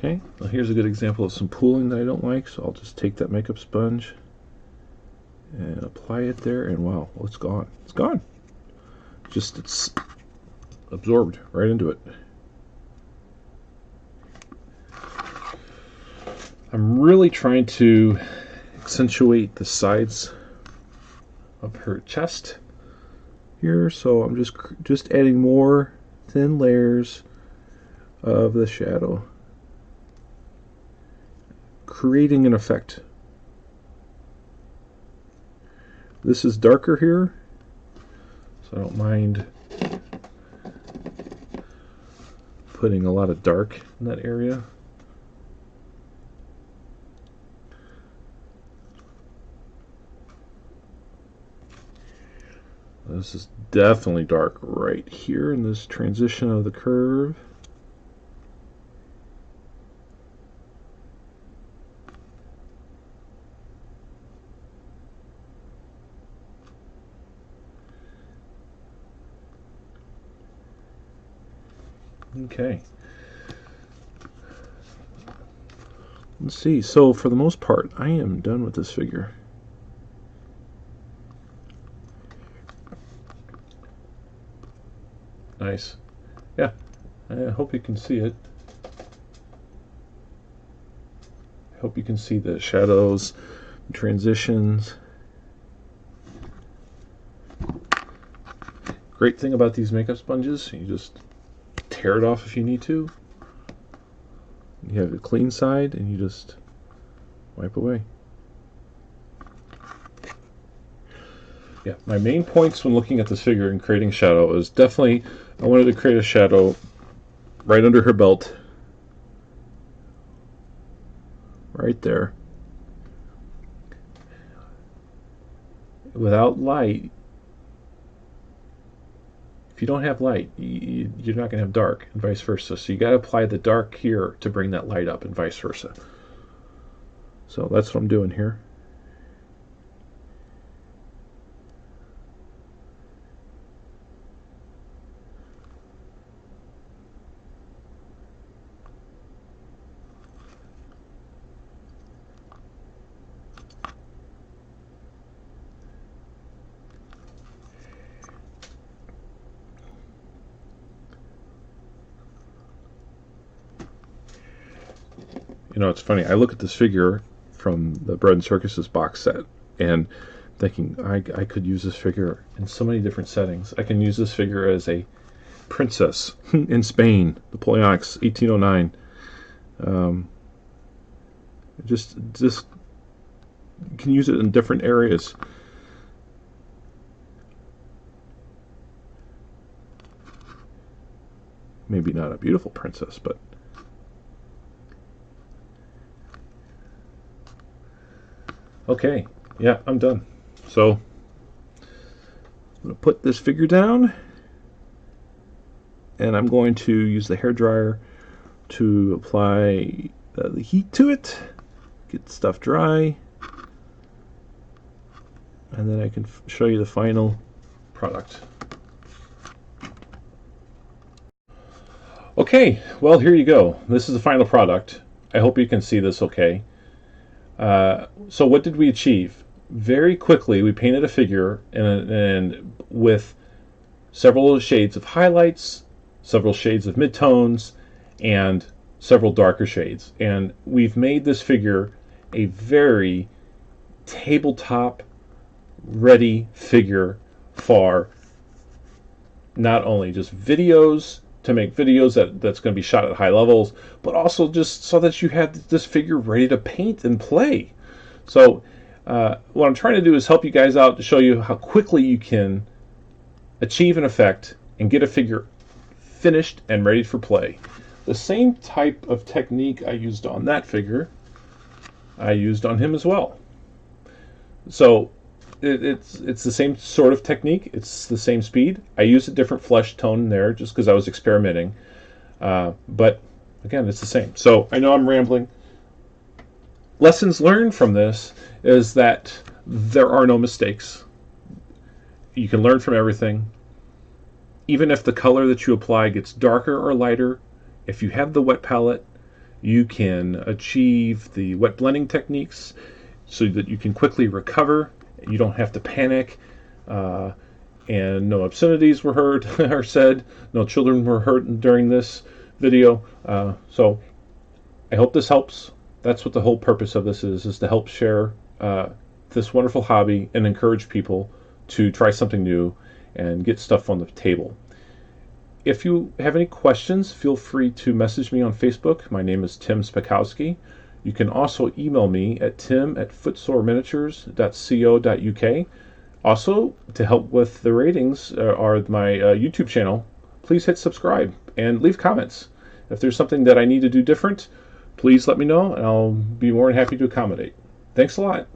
Okay, well, here's a good example of some pooling that I don't like, so I'll just take that makeup sponge and apply it there, and wow, well, it's gone. It's gone. Just, it's absorbed right into it. I'm really trying to accentuate the sides of her chest here, so I'm just adding more thin layers of the shadow, creating an effect. This is darker here, so I don't mind putting a lot of dark in that area. This is definitely dark right here in this transition of the curve. Okay. Let's see. So for the most part, I am done with this figure. Nice. Yeah. I hope you can see it. I hope you can see the shadows, transitions. Great thing about these makeup sponges, you just tear it off if you need to. You have a clean side and you just wipe away. Yeah, my main points when looking at this figure and creating shadow is definitely I wanted to create a shadow right under her belt. Right there. Without light, if you don't have light, you're not going to have dark, and vice versa. So you got to apply the dark here to bring that light up, and vice versa. So that's what I'm doing here. You know, it's funny. I look at this figure from the Bread and Circuses box set and thinking I could use this figure in so many different settings. I can use this figure as a princess in Spain, the Polacks, 1809. Just you can use it in different areas. Maybe not a beautiful princess, but okay, yeah, I'm done. So I'm going to put this figure down, and I'm going to use the hairdryer to apply the heat to it, get stuff dry, and then I can show you the final product. Okay, well, here you go. This is the final product. I hope you can see this okay. So what did we achieve? Very quickly, we painted a figure and with several shades of highlights, several shades of midtones, and several darker shades. And we've made this figure a very tabletop ready figure for not only just videos, to make videos that's going to be shot at high levels, but also just so that you have this figure ready to paint and play. So what I'm trying to do is help you guys out to show you how quickly you can achieve an effect and get a figure finished and ready for play. The same type of technique I used on that figure, I used on him as well. So it's the same sort of technique. It's the same speed. I used a different flesh tone there just because I was experimenting. But again, it's the same. So I know I'm rambling. Lessons learned from this is that there are no mistakes. You can learn from everything. Even if the color that you apply gets darker or lighter, if you have the wet palette, you can achieve the wet blending techniques so that you can quickly recover. You don't have to panic, and no obscenities were heard or said. No children were hurt during this video. So I hope this helps. That's what the whole purpose of this is to help share this wonderful hobby and encourage people to try something new and get stuff on the table. If you have any questions, feel free to message me on Facebook. My name is Tim Spakowski. You can also email me at tim@footsoreminiatures.co.uk. Also, to help with the ratings or my YouTube channel, please hit subscribe and leave comments. If there's something that I need to do different, please let me know, and I'll be more than happy to accommodate. Thanks a lot.